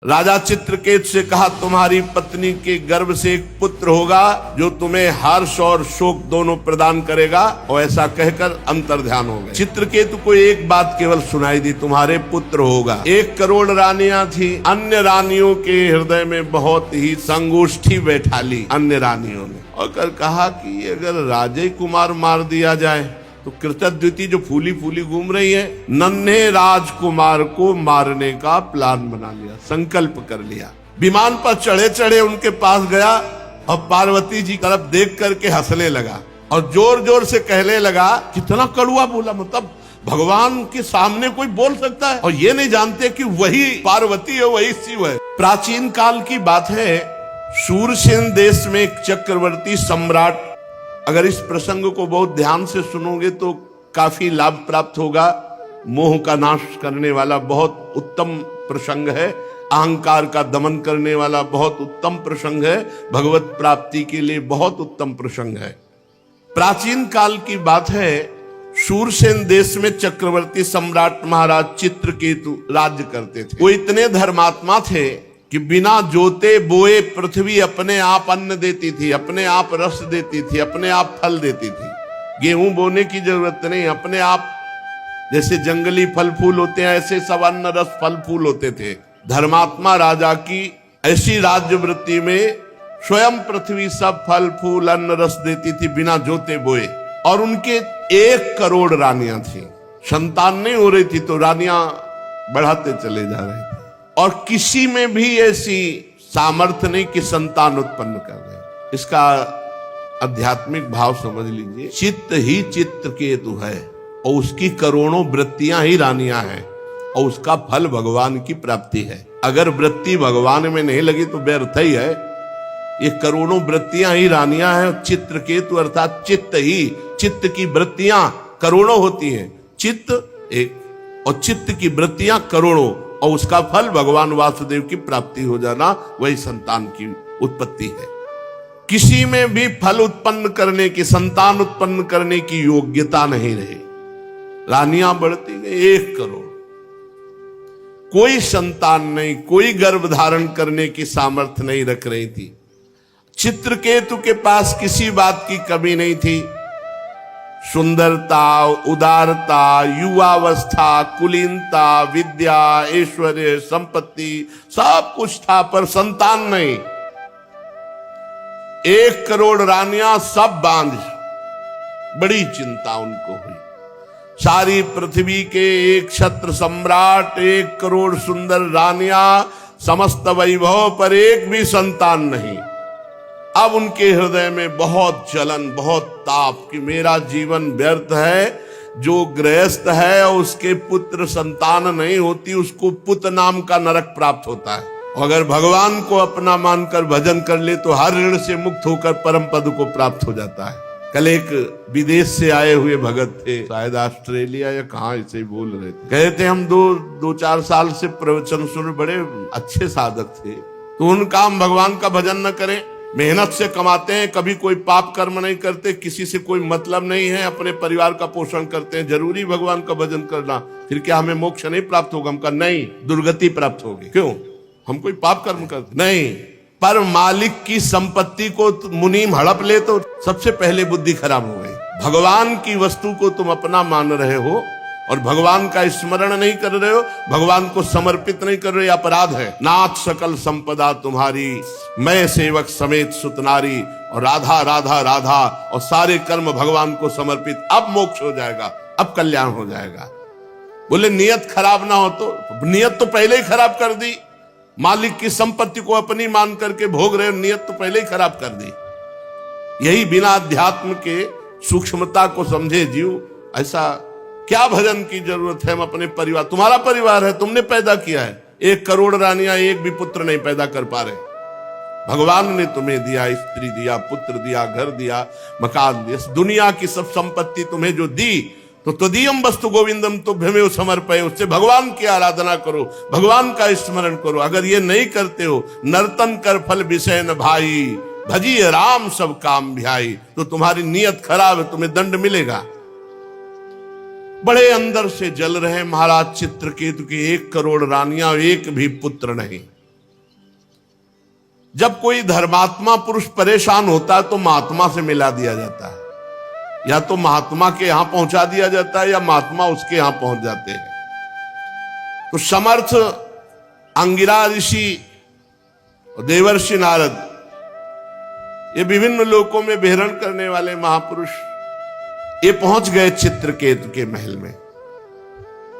राजा चित्रकेत से कहा तुम्हारी पत्नी के गर्भ से एक पुत्र होगा जो तुम्हें हर्ष और शोक दोनों प्रदान करेगा। और ऐसा कहकर अंतर्ध्यान हो गए। चित्रकेतु को एक बात केवल सुनाई दी, तुम्हारे पुत्र होगा। 1 करोड़ रानियां थी, अन्य रानियों के हृदय में बहुत ही संगोष्ठी बैठा ली अन्य रानियों ने, और कहा कि अगर राजे कुमार मार दिया जाए तो कृतद्युति जो फूली फूली घूम रही है, नन्हे राजकुमार को मारने का प्लान बना लिया, संकल्प कर लिया। विमान पर चढ़े चढ़े उनके पास गया और पार्वती जी तरफ देख करके हंसने लगा और जोर जोर से कहने लगा, कितना कड़ुआ बोला, मतलब भगवान के सामने कोई बोल सकता है और ये नहीं जानते कि वही पार्वती है, वही शिव है। प्राचीन काल की बात है, शूरसेन देश में एक चक्रवर्ती सम्राट, अगर इस प्रसंग को बहुत ध्यान से सुनोगे तो काफी लाभ प्राप्त होगा। मोह का नाश करने वाला बहुत उत्तम प्रसंग है, अहंकार का दमन करने वाला बहुत उत्तम प्रसंग है, भगवत प्राप्ति के लिए बहुत उत्तम प्रसंग है। प्राचीन काल की बात है, शूरसेन देश में चक्रवर्ती सम्राट महाराज चित्रकेतु राज्य करते थे। वो इतने धर्मात्मा थे कि बिना जोते बोए पृथ्वी अपने आप अन्न देती थी, अपने आप रस देती थी, अपने आप फल देती थी। गेहूं बोने की जरूरत नहीं, अपने आप जैसे जंगली फल फूल होते हैं ऐसे सब अन्न रस फल फूल होते थे। धर्मात्मा राजा की ऐसी राज्य वृत्ति में स्वयं पृथ्वी सब फल फूल अन्न रस देती थी बिना जोते बोए। और उनके 1 करोड़ रानियां थी, संतान नहीं हो रही थी तो रानियां बढ़ाते चले जा रहे थे, और किसी में भी ऐसी सामर्थ्य नहीं कि संतान उत्पन्न कर दे। इसका आध्यात्मिक भाव समझ लीजिए, चित्त ही चित्रकेतु है और उसकी करोड़ों वृत्तियां ही रानियां हैं और उसका फल भगवान की प्राप्ति है। अगर वृत्ति भगवान में नहीं लगी तो व्यर्थ ही है। ये करोड़ों वृत्तियां ही रानियां हैं। चित्रकेतु अर्थात चित्त ही, चित्त की वृत्तियां करोड़ों होती हैं, चित्त एक और चित्त की वृत्तियां करोड़ों, और उसका फल भगवान वासुदेव की प्राप्ति हो जाना, वही संतान की उत्पत्ति है। किसी में भी फल उत्पन्न करने की, संतान उत्पन्न करने की योग्यता नहीं रही। रानियां बढ़ती गई 1 करोड़, कोई संतान नहीं, कोई गर्भ धारण करने की सामर्थ्य नहीं रख रही थी। चित्रकेतु के पास किसी बात की कमी नहीं थी, सुंदरता, उदारता, युवावस्था, कुलीनता, विद्या, ऐश्वर्य, संपत्ति सब कुछ था, पर संतान नहीं। 1 करोड़ रानियां सब बांझ, बड़ी चिंता उनको हुई। सारी पृथ्वी के एक क्षत्र सम्राट, 1 करोड़ सुंदर रानियां, समस्त वैभव पर एक भी संतान नहीं। अब उनके हृदय में बहुत जलन, बहुत ताप कि मेरा जीवन व्यर्थ है। जो गृहस्थ है और उसके पुत्र संतान नहीं होती, उसको पुत नाम का नरक प्राप्त होता है। और अगर भगवान को अपना मानकर भजन कर ले तो हर ऋण से मुक्त होकर परम पद को प्राप्त हो जाता है। कल एक विदेश से आए हुए भगत थे, शायद ऑस्ट्रेलिया या कहाँ, ऐसे ही बोल रहे थे। कहे थे हम 2-4 साल से प्रवचन सुन, बड़े अच्छे साधक थे, तो उनका हम भगवान का भजन न करें, मेहनत से कमाते हैं, कभी कोई पाप कर्म नहीं करते, किसी से कोई मतलब नहीं है, अपने परिवार का पोषण करते हैं, जरूरी भगवान का भजन करना, फिर क्या हमें मोक्ष नहीं प्राप्त होगा? हम कहा नहीं, दुर्गति प्राप्त होगी। क्यों? हम कोई पाप कर्म करते नहीं। पर मालिक की संपत्ति को मुनीम हड़प ले तो सबसे पहले बुद्धि खराब हो गई। भगवान की वस्तु को तुम अपना मान रहे हो और भगवान का स्मरण नहीं कर रहे हो, भगवान को समर्पित नहीं कर रहे, अपराध है। नाथ सकल संपदा तुम्हारी, मैं सेवक समेत सुतनारी, और राधा राधा राधा, और सारे कर्म भगवान को समर्पित। अब मोक्ष हो जाएगा, अब कल्याण हो जाएगा। बोले नियत खराब ना हो तो? नियत तो पहले ही खराब कर दी। मालिक की संपत्ति को अपनी मान करके भोग रहे हो, नियत तो पहले ही खराब कर दी। यही बिना अध्यात्म के सूक्ष्मता को समझे जीव, ऐसा क्या भजन की जरूरत है? हम अपने परिवार, तुम्हारा परिवार है, तुमने पैदा किया है। 1 करोड़ रानियां एक भी पुत्र नहीं पैदा कर पा रहे। भगवान ने तुम्हें दिया, स्त्री दिया, पुत्र दिया, घर दिया, मकान दिया, दुनिया की सब संपत्ति तुम्हें जो दी, तो तदीयम वस्तु गोविंदम तुभ्यमेव समर्पये, उससे भगवान की आराधना करो, भगवान का स्मरण करो। अगर ये नहीं करते हो, नर्तन कर फल विषय न भाई, भजिए राम सब काम ध्याई, तो तुम्हारी नियत खराब है, तुम्हें दंड मिलेगा। बड़े अंदर से जल रहे महाराज चित्रकेतु की 1 करोड़ रानियां, एक भी पुत्र नहीं। जब कोई धर्मात्मा पुरुष परेशान होता है तो महात्मा से मिला दिया जाता है, या तो महात्मा के यहां पहुंचा दिया जाता है या महात्मा उसके यहां पहुंच जाते हैं। तो समर्थ अंगिरा ऋषि और देवर्षि नारद, ये विभिन्न लोकों में विहरण करने वाले महापुरुष, ये पहुंच गए चित्रकेतु के महल में।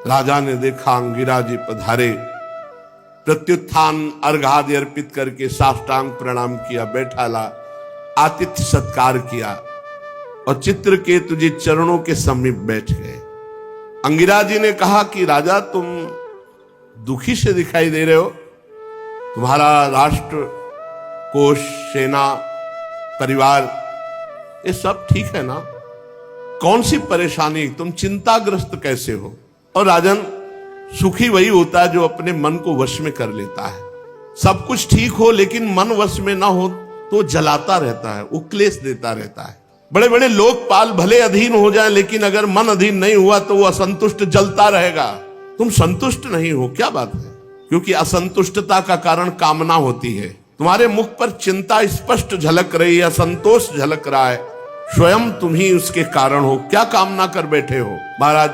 राजा ने देखा अंगिरा जी पधारे, प्रत्युत्थान अर्घादि अर्पित करके साष्टांग प्रणाम किया, बैठा ला, आतिथ्य सत्कार किया और चित्रकेतु जी चरणों के समीप बैठ गए। अंगिरा जी ने कहा कि राजा तुम दुखी से दिखाई दे रहे हो, तुम्हारा राष्ट्र, कोष, सेना, परिवार, ये सब ठीक है ना? कौन सी परेशानी, तुम चिंताग्रस्त कैसे हो? और राजन, सुखी वही होता है जो अपने मन को वश में कर लेता है। सब कुछ ठीक हो लेकिन मन वश में ना हो तो जलाता रहता है, उक्लेश देता रहता है। बड़े बड़े लोकपाल भले अधीन हो जाएं, लेकिन अगर मन अधीन नहीं हुआ तो वो असंतुष्ट जलता रहेगा। तुम संतुष्ट नहीं हो, क्या बात है? क्योंकि असंतुष्टता का कारण कामना होती है। तुम्हारे मुख पर चिंता स्पष्ट झलक रही है, असंतोष झलक रहा है, स्वयं तुम ही उसके कारण हो। क्या कामना कर बैठे हो? महाराज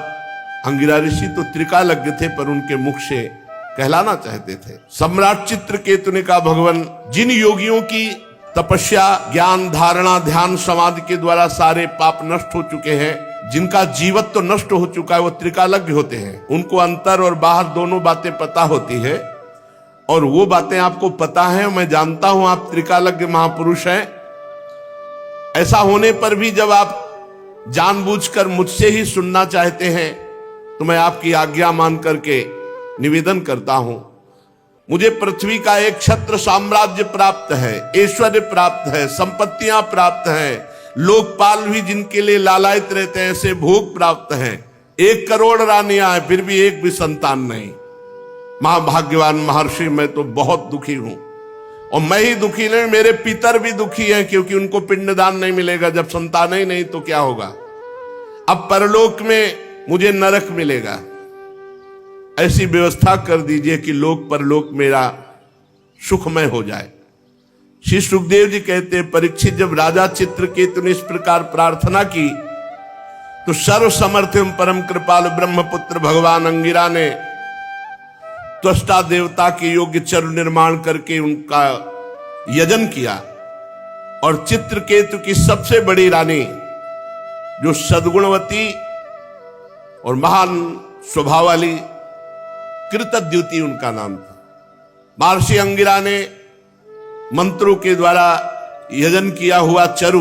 अंगिरा ऋषि तो त्रिकालज्ञ थे, पर उनके मुख से कहलाना चाहते थे। सम्राट चित्रकेतु ने कहा, भगवान, जिन योगियों की तपस्या, ज्ञान, धारणा, ध्यान, समाधि के द्वारा सारे पाप नष्ट हो चुके हैं, जिनका जीवत्व तो नष्ट हो चुका है, वो त्रिकालज्ञ होते हैं। उनको अंतर और बाहर दोनों बातें पता होती है, और वो बातें आपको पता है। मैं जानता हूं आप त्रिकालज्ञ महापुरुष हैं। ऐसा होने पर भी जब आप जानबूझकर मुझसे ही सुनना चाहते हैं तो मैं आपकी आज्ञा मान करके निवेदन करता हूं। मुझे पृथ्वी का एक छत्र साम्राज्य प्राप्त है, ऐश्वर्य प्राप्त है, संपत्तियां प्राप्त हैं, लोकपाल भी जिनके लिए लालायित रहते हैं ऐसे भोग प्राप्त हैं। 1 करोड़ रानियां हैं, फिर भी एक भी संतान नहीं। महाभाग्यवान महर्षि, मैं तो बहुत दुखी हूं। और मैं ही दुखी नहीं, मेरे पितर भी दुखी हैं, क्योंकि उनको पिंडदान नहीं मिलेगा। जब संतान ही नहीं तो क्या होगा? अब परलोक में मुझे नरक मिलेगा। ऐसी व्यवस्था कर दीजिए कि लोक परलोक मेरा सुखमय हो जाए। श्री सुखदेव जी कहते हैं, परीक्षित, जब राजा चित्रकेतु ने इस प्रकार प्रार्थना की तो सर्व समर्थ एवं परम कृपालु ब्रह्मपुत्र भगवान अंगिरा ने त्वष्टा देवता के योग्य चरु निर्माण करके उनका यजन किया। और चित्रकेतु की सबसे बड़ी रानी, जो सद्गुणवती और महान स्वभाव वाली, कृतद्युति उनका नाम था। महर्षि अंगिरा ने मंत्रों के द्वारा यजन किया हुआ चरु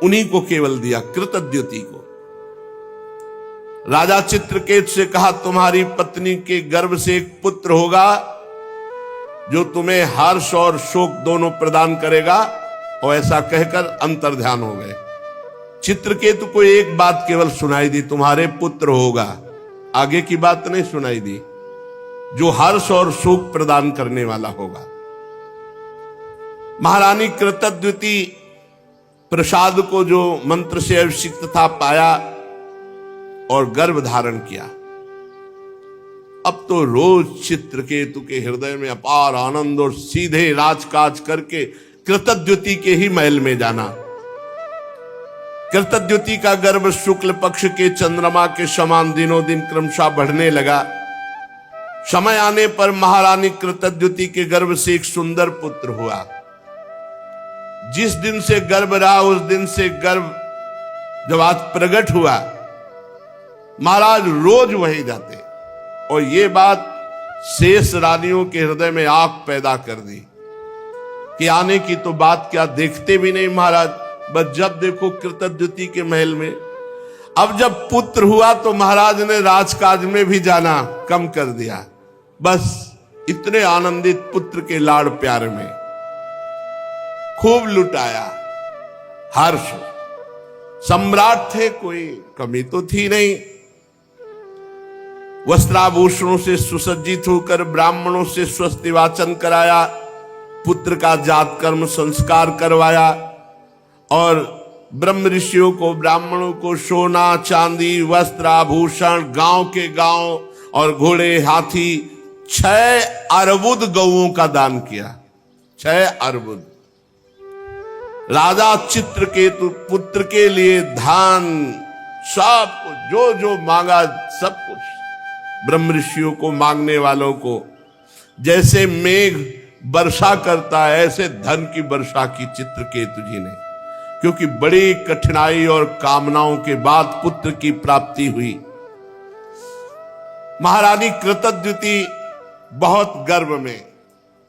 उन्हीं को केवल दिया, कृतद्युति को। राजा चित्रकेतु से कहा, तुम्हारी पत्नी के गर्भ से एक पुत्र होगा जो तुम्हें हर्ष और शोक दोनों प्रदान करेगा। और ऐसा कहकर अंतर्ध्यान हो गए। चित्रकेतु को एक बात केवल सुनाई दी, तुम्हारे पुत्र होगा। आगे की बात नहीं सुनाई दी, जो हर्ष और शोक प्रदान करने वाला होगा। महारानी कृतद्युति प्रसाद को जो मंत्र से अभिषिक्त था पाया और गर्भ धारण किया। अब तो रोज चित्रकेतु के हृदय में अपार आनंद और सीधे राजकाज करके कृतद्युति के ही महल में जाना। कृतद्युति का गर्भ शुक्ल पक्ष के चंद्रमा के समान दिनों दिन क्रमशः बढ़ने लगा। समय आने पर महारानी कृतद्युति के गर्भ से एक सुंदर पुत्र हुआ। जिस दिन से गर्भ रहा उस दिन से गर्भ जब आज प्रकट हुआ, महाराज रोज वहीं जाते। और ये बात शेष रानियों के हृदय में आग पैदा कर दी कि आने की तो बात क्या, देखते भी नहीं महाराज, बस जब देखो कृतद्युति के महल में। अब जब पुत्र हुआ तो महाराज ने राजकाज में भी जाना कम कर दिया, बस इतने आनंदित पुत्र के लाड़ प्यार में खूब लुटाया। हर्ष, सम्राट थे, कोई कमी तो थी नहीं। वस्त्राभूषणों से सुसज्जित होकर ब्राह्मणों से स्वस्ति वाचन कराया, पुत्र का जात कर्म संस्कार करवाया और ब्रह्म ऋषियों को, ब्राह्मणों को सोना चांदी वस्त्र आभूषण, गांव के गांव और घोड़े हाथी 6 अर्बुद गौओं का दान किया। 6 अर्बुद। राजा चित्रकेतु पुत्र के लिए धान सब कुछ जो जो मांगा सब कुछ ब्रह्म ऋषियों को, मांगने वालों को जैसे मेघ वर्षा करता है ऐसे धन की वर्षा की चित्रकेतु जी ने, क्योंकि बड़ी कठिनाई और कामनाओं के बाद पुत्र की प्राप्ति हुई। महारानी कृतद्युति बहुत गर्व में,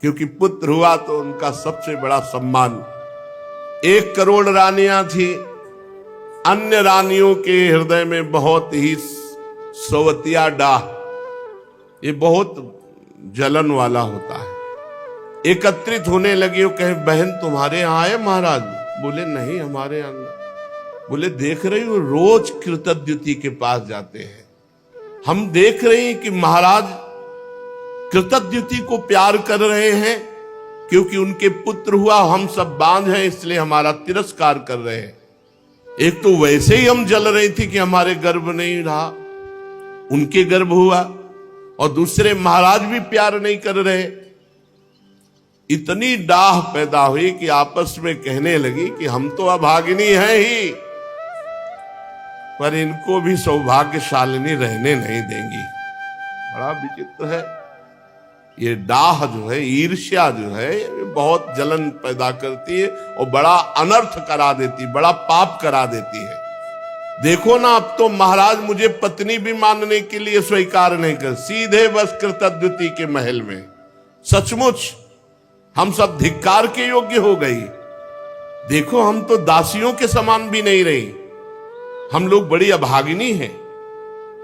क्योंकि पुत्र हुआ तो उनका सबसे बड़ा सम्मान। 1 करोड़ रानियां थी, अन्य रानियों के हृदय में बहुत ही सवतिया डाह, ये बहुत जलन वाला होता है। एकत्रित होने लगी, वो कहे बहन तुम्हारे यहां आए महाराज? बोले नहीं हमारे यहां नहीं। बोले देख रही हो रोज कृतद्युति के पास जाते हैं, हम देख रहे हैं कि महाराज कृतद्युति को प्यार कर रहे हैं, क्योंकि उनके पुत्र हुआ, हम सब बांझ हैं इसलिए हमारा तिरस्कार कर रहे हैं। एक तो वैसे ही हम जल रही थी कि हमारे गर्भ नहीं रहा, उनके गर्भ हुआ, और दूसरे महाराज भी प्यार नहीं कर रहे। इतनी डाह पैदा हुई कि आपस में कहने लगी कि हम तो अभागिनी हैं ही, पर इनको भी सौभाग्यशालिनी रहने नहीं देंगी। बड़ा विचित्र है ये डाह जो है, ईर्ष्या जो है, ये बहुत जलन पैदा करती है और बड़ा अनर्थ करा देती, बड़ा पाप करा देती है। देखो ना, अब तो महाराज मुझे पत्नी भी मानने के लिए स्वीकार नहीं कर, सीधे बस कृतद्युति के महल में। सचमुच हम सब धिक्कार के योग्य हो गई। देखो हम तो दासियों के समान भी नहीं रही, हम लोग बड़ी अभागिनी हैं।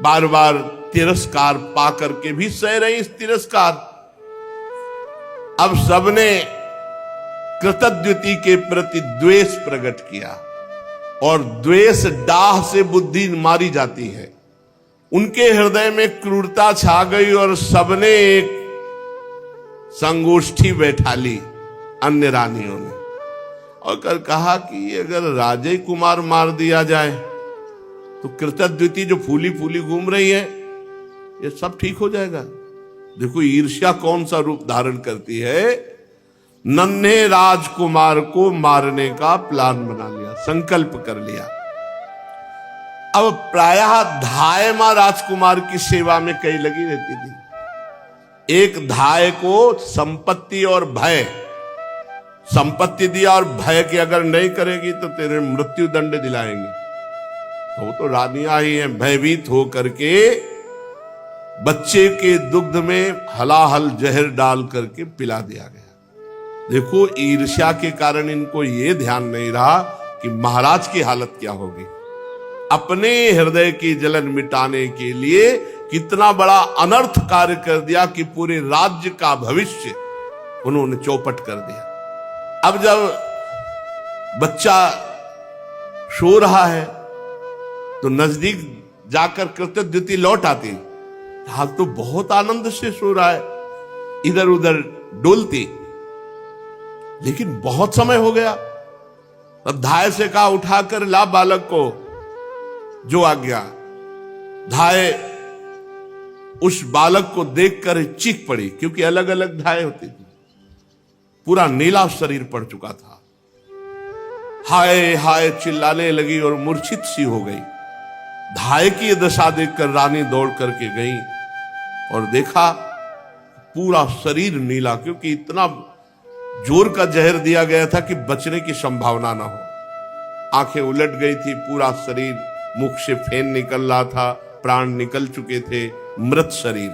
बार बार तिरस्कार पा करके भी सह रही इस तिरस्कार। अब सबने कृतद्युति के प्रति द्वेष प्रकट किया, और द्वेष डाह से बुद्धि मारी जाती है। उनके हृदय में क्रूरता छा गई और सबने एक संगोष्ठी बैठा ली अन्य रानियों ने, और कर कहा कि अगर राजे कुमार मार दिया जाए तो कृतद्युति जो फूली फूली घूम रही है ये सब ठीक हो जाएगा। देखो ईर्ष्या कौन सा रूप धारण करती है। नन्हे राजकुमार को मारने का प्लान बना लिया, संकल्प कर लिया। अब प्रायः धायमा राजकुमार की सेवा में कई लगी रहती थी। एक धाय को संपत्ति और भय, संपत्ति दिया और भय कि अगर नहीं करेगी तो तेरे मृत्यु दंड दिलाएंगे। तो वो तो रानियां ही हैं, भयभीत हो करके बच्चे के दुग्ध में हलाहल जहर डाल करके पिला दिया गया। देखो ईर्ष्या के कारण इनको ये ध्यान नहीं रहा कि महाराज की हालत क्या होगी। अपने हृदय की जलन मिटाने के लिए कितना बड़ा अनर्थ कार्य कर दिया कि पूरे राज्य का भविष्य उन्होंने चौपट कर दिया। अब जब बच्चा सो रहा है तो नजदीक जाकर कृतद्युति लौट आती, हाल तो बहुत आनंद से सो रहा है, इधर उधर डोलती, लेकिन बहुत समय हो गया। तब धाय से कहा उठाकर ला बालक को, जो आ गया। धाय उस बालक को देखकर चीख पड़ी, क्योंकि अलग अलग धाय होती थी। पूरा नीला शरीर पड़ चुका था। हाय हाय चिल्लाने लगी और मूर्छित सी हो गई। धाय की दशा देखकर रानी दौड़ करके गई और देखा पूरा शरीर नीला, क्योंकि इतना जोर का जहर दिया गया था कि बचने की संभावना ना हो। आंखें उलट गई थी, पूरा शरीर, मुख से फेन निकल रहा था, प्राण निकल चुके थे, मृत शरीर।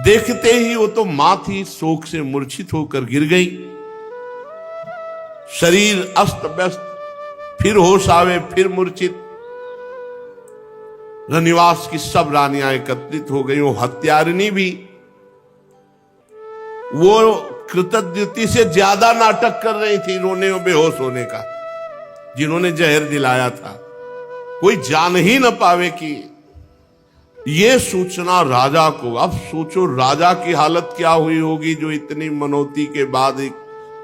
देखते ही वो तो मां थी, शोक से मूर्छित होकर गिर गई। शरीर अस्त व्यस्त, फिर होश आवे, फिर मूर्छित। रनिवास की सब रानियां एकत्रित हो गई, वो हत्यारिणी भी। वो कृतद्युति से ज्यादा नाटक कर रही थी रोने और बेहोश होने का, जिन्होंने जहर दिलाया था। कोई जान ही न पावे कि ये सूचना राजा को। अब सोचो राजा की हालत क्या हुई होगी, जो इतनी मनौती के बाद एक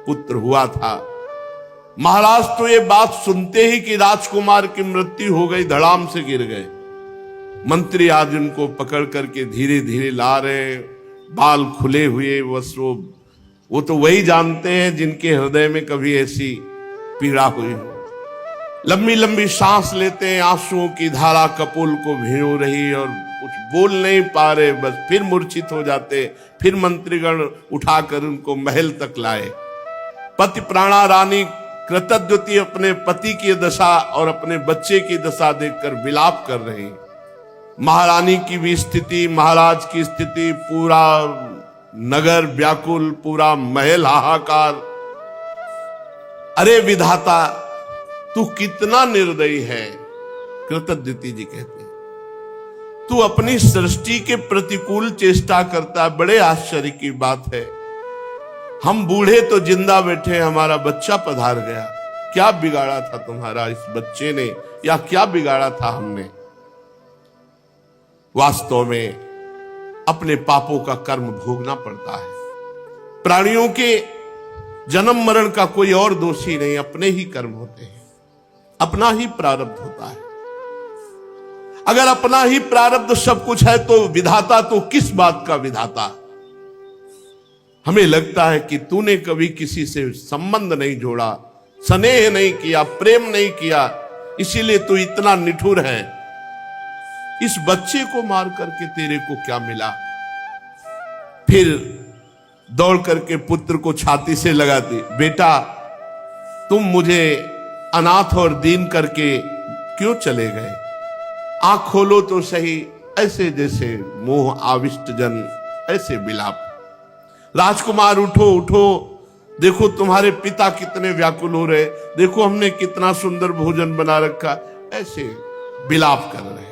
पुत्र हुआ था। महाराज तो ये बात सुनते ही कि राजकुमार की मृत्यु हो गई, धड़ाम से गिर गए। मंत्री आज उनको पकड़ करके धीरे धीरे ला रहे, बाल खुले हुए, वस्त्रों वो तो वही जानते हैं जिनके हृदय में कभी ऐसी पीड़ा हुई हो। लंबी लंबी सांस लेते हैं, आंसुओं की धारा कपोल को भिगो रही और कुछ बोल नहीं पा रहे, बस फिर मूर्छित हो जाते। फिर मंत्रीगण उठाकर उनको महल तक लाए। पति प्राणा रानी कृतद्युति अपने पति की दशा और अपने बच्चे की दशा देखकर विलाप कर रही। महारानी की भी स्थिति, महाराज की स्थिति, पूरा नगर व्याकुल, पूरा महल हाहाकार। अरे विधाता, तू कितना निर्दयी है। कृतद्युति जी कहते हैं, तू अपनी सृष्टि के प्रतिकूल चेष्टा करता। बड़े आश्चर्य की बात है, हम बूढ़े तो जिंदा बैठे, हमारा बच्चा पधार गया। क्या बिगाड़ा था तुम्हारा इस बच्चे ने, या क्या बिगाड़ा था हमने? वास्तव में अपने पापों का कर्म भोगना पड़ता है। प्राणियों के जन्म मरण का कोई और दोषी नहीं, अपने ही कर्म होते हैं, अपना ही प्रारब्ध होता है। अगर अपना ही प्रारब्ध सब कुछ है तो विधाता तो किस बात का विधाता? हमें लगता है कि तूने कभी किसी से संबंध नहीं जोड़ा, स्नेह नहीं किया, प्रेम नहीं किया, इसीलिए तू इतना निठुर है। इस बच्चे को मार करके तेरे को क्या मिला? फिर दौड़ करके पुत्र को छाती से लगाती, बेटा तुम मुझे अनाथ और दीन करके क्यों चले गए? आंख खोलो तो सही। ऐसे जैसे मोह आविष्ट जन ऐसे विलाप। राजकुमार उठो उठो, देखो तुम्हारे पिता कितने व्याकुल हो रहे, देखो हमने कितना सुंदर भोजन बना रखा, ऐसे विलाप कर रहे हैं।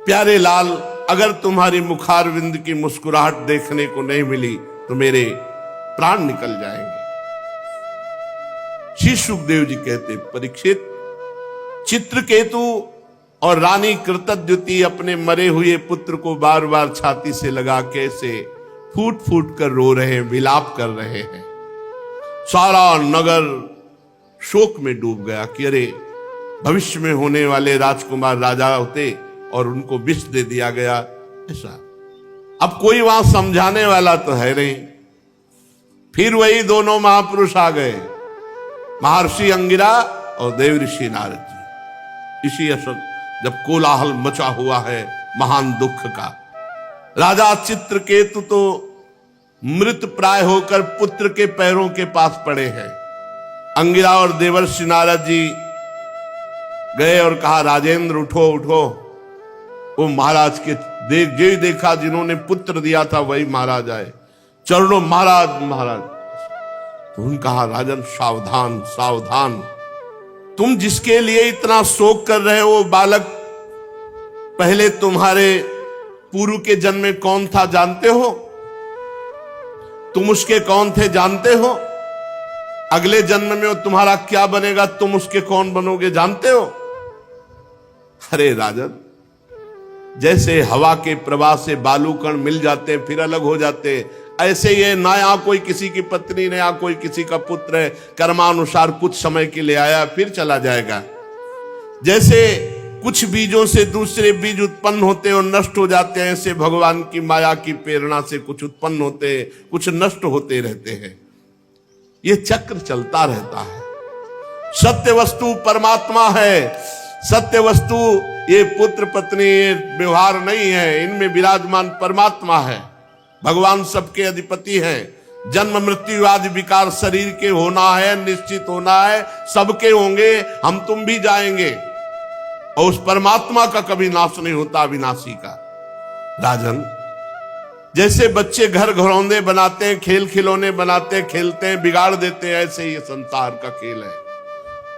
प्यारे लाल, अगर तुम्हारी मुखारविंद की मुस्कुराहट देखने को नहीं मिली तो मेरे प्राण निकल जाएंगे। श्री सुखदेव जी कहते, परीक्षित, चित्रकेतु और रानी कृतद्युति अपने मरे हुए पुत्र को बार बार छाती से लगा के से फूट फूट कर रो रहे हैं, विलाप कर रहे हैं। सारा नगर शोक में डूब गया कि अरे भविष्य में होने वाले राजकुमार राजा होते और उनको विष दे दिया गया। ऐसा अब कोई वहां समझाने वाला तो है नहीं। फिर वही दोनों महापुरुष आ गए, महर्षि अंगिरा और देव ऋषि नारद जी। इसी अवसर जब कोलाहल मचा हुआ है महान दुख का, राजा चित्रकेतु तो मृत प्राय होकर पुत्र के पैरों के पास पड़े हैं। अंगिरा और देवर्षि नारद जी गए और कहा, राजेंद्र उठो उठो। वो महाराज के देखा जिन्होंने पुत्र दिया था वही महाराज आए, चरणों महाराज महाराज। तो उन्होंने कहा, राजन सावधान सावधान, तुम जिसके लिए इतना शोक कर रहे हो वो बालक पहले तुम्हारे पूर्व के जन्म में कौन था जानते हो? तुम उसके कौन थे जानते हो? अगले जन्म में वो तुम्हारा क्या बनेगा, तुम उसके कौन बनोगे जानते हो? अरे राजन, जैसे हवा के प्रवाह से बालू कण मिल जाते फिर अलग हो जाते, ऐसे ये ना यहाँ कोई किसी की पत्नी ने, यहाँ कोई किसी का पुत्र है, कर्मानुसार कुछ समय के लिए आया फिर चला जाएगा। जैसे कुछ बीजों से दूसरे बीज उत्पन्न होते और नष्ट हो जाते हैं, ऐसे भगवान की माया की प्रेरणा से कुछ उत्पन्न होते, कुछ नष्ट होते रहते हैं। ये चक्र चलता रहता है। सत्य वस्तु परमात्मा है। सत्य वस्तु ये पुत्र पत्नी व्यवहार नहीं है, इनमें विराजमान परमात्मा है। भगवान सबके अधिपति हैं। जन्म मृत्यु आदि विकार शरीर के होना है, निश्चित होना है, सबके होंगे, हम तुम भी जाएंगे। और उस परमात्मा का कभी नाश नहीं होता, अविनाशी का। राजन, जैसे बच्चे घर घरौंदे बनाते हैं, खेल खिलौने बनाते हैं, खेलते हैं, बिगाड़ देते हैं, ऐसे ये संसार का खेल है।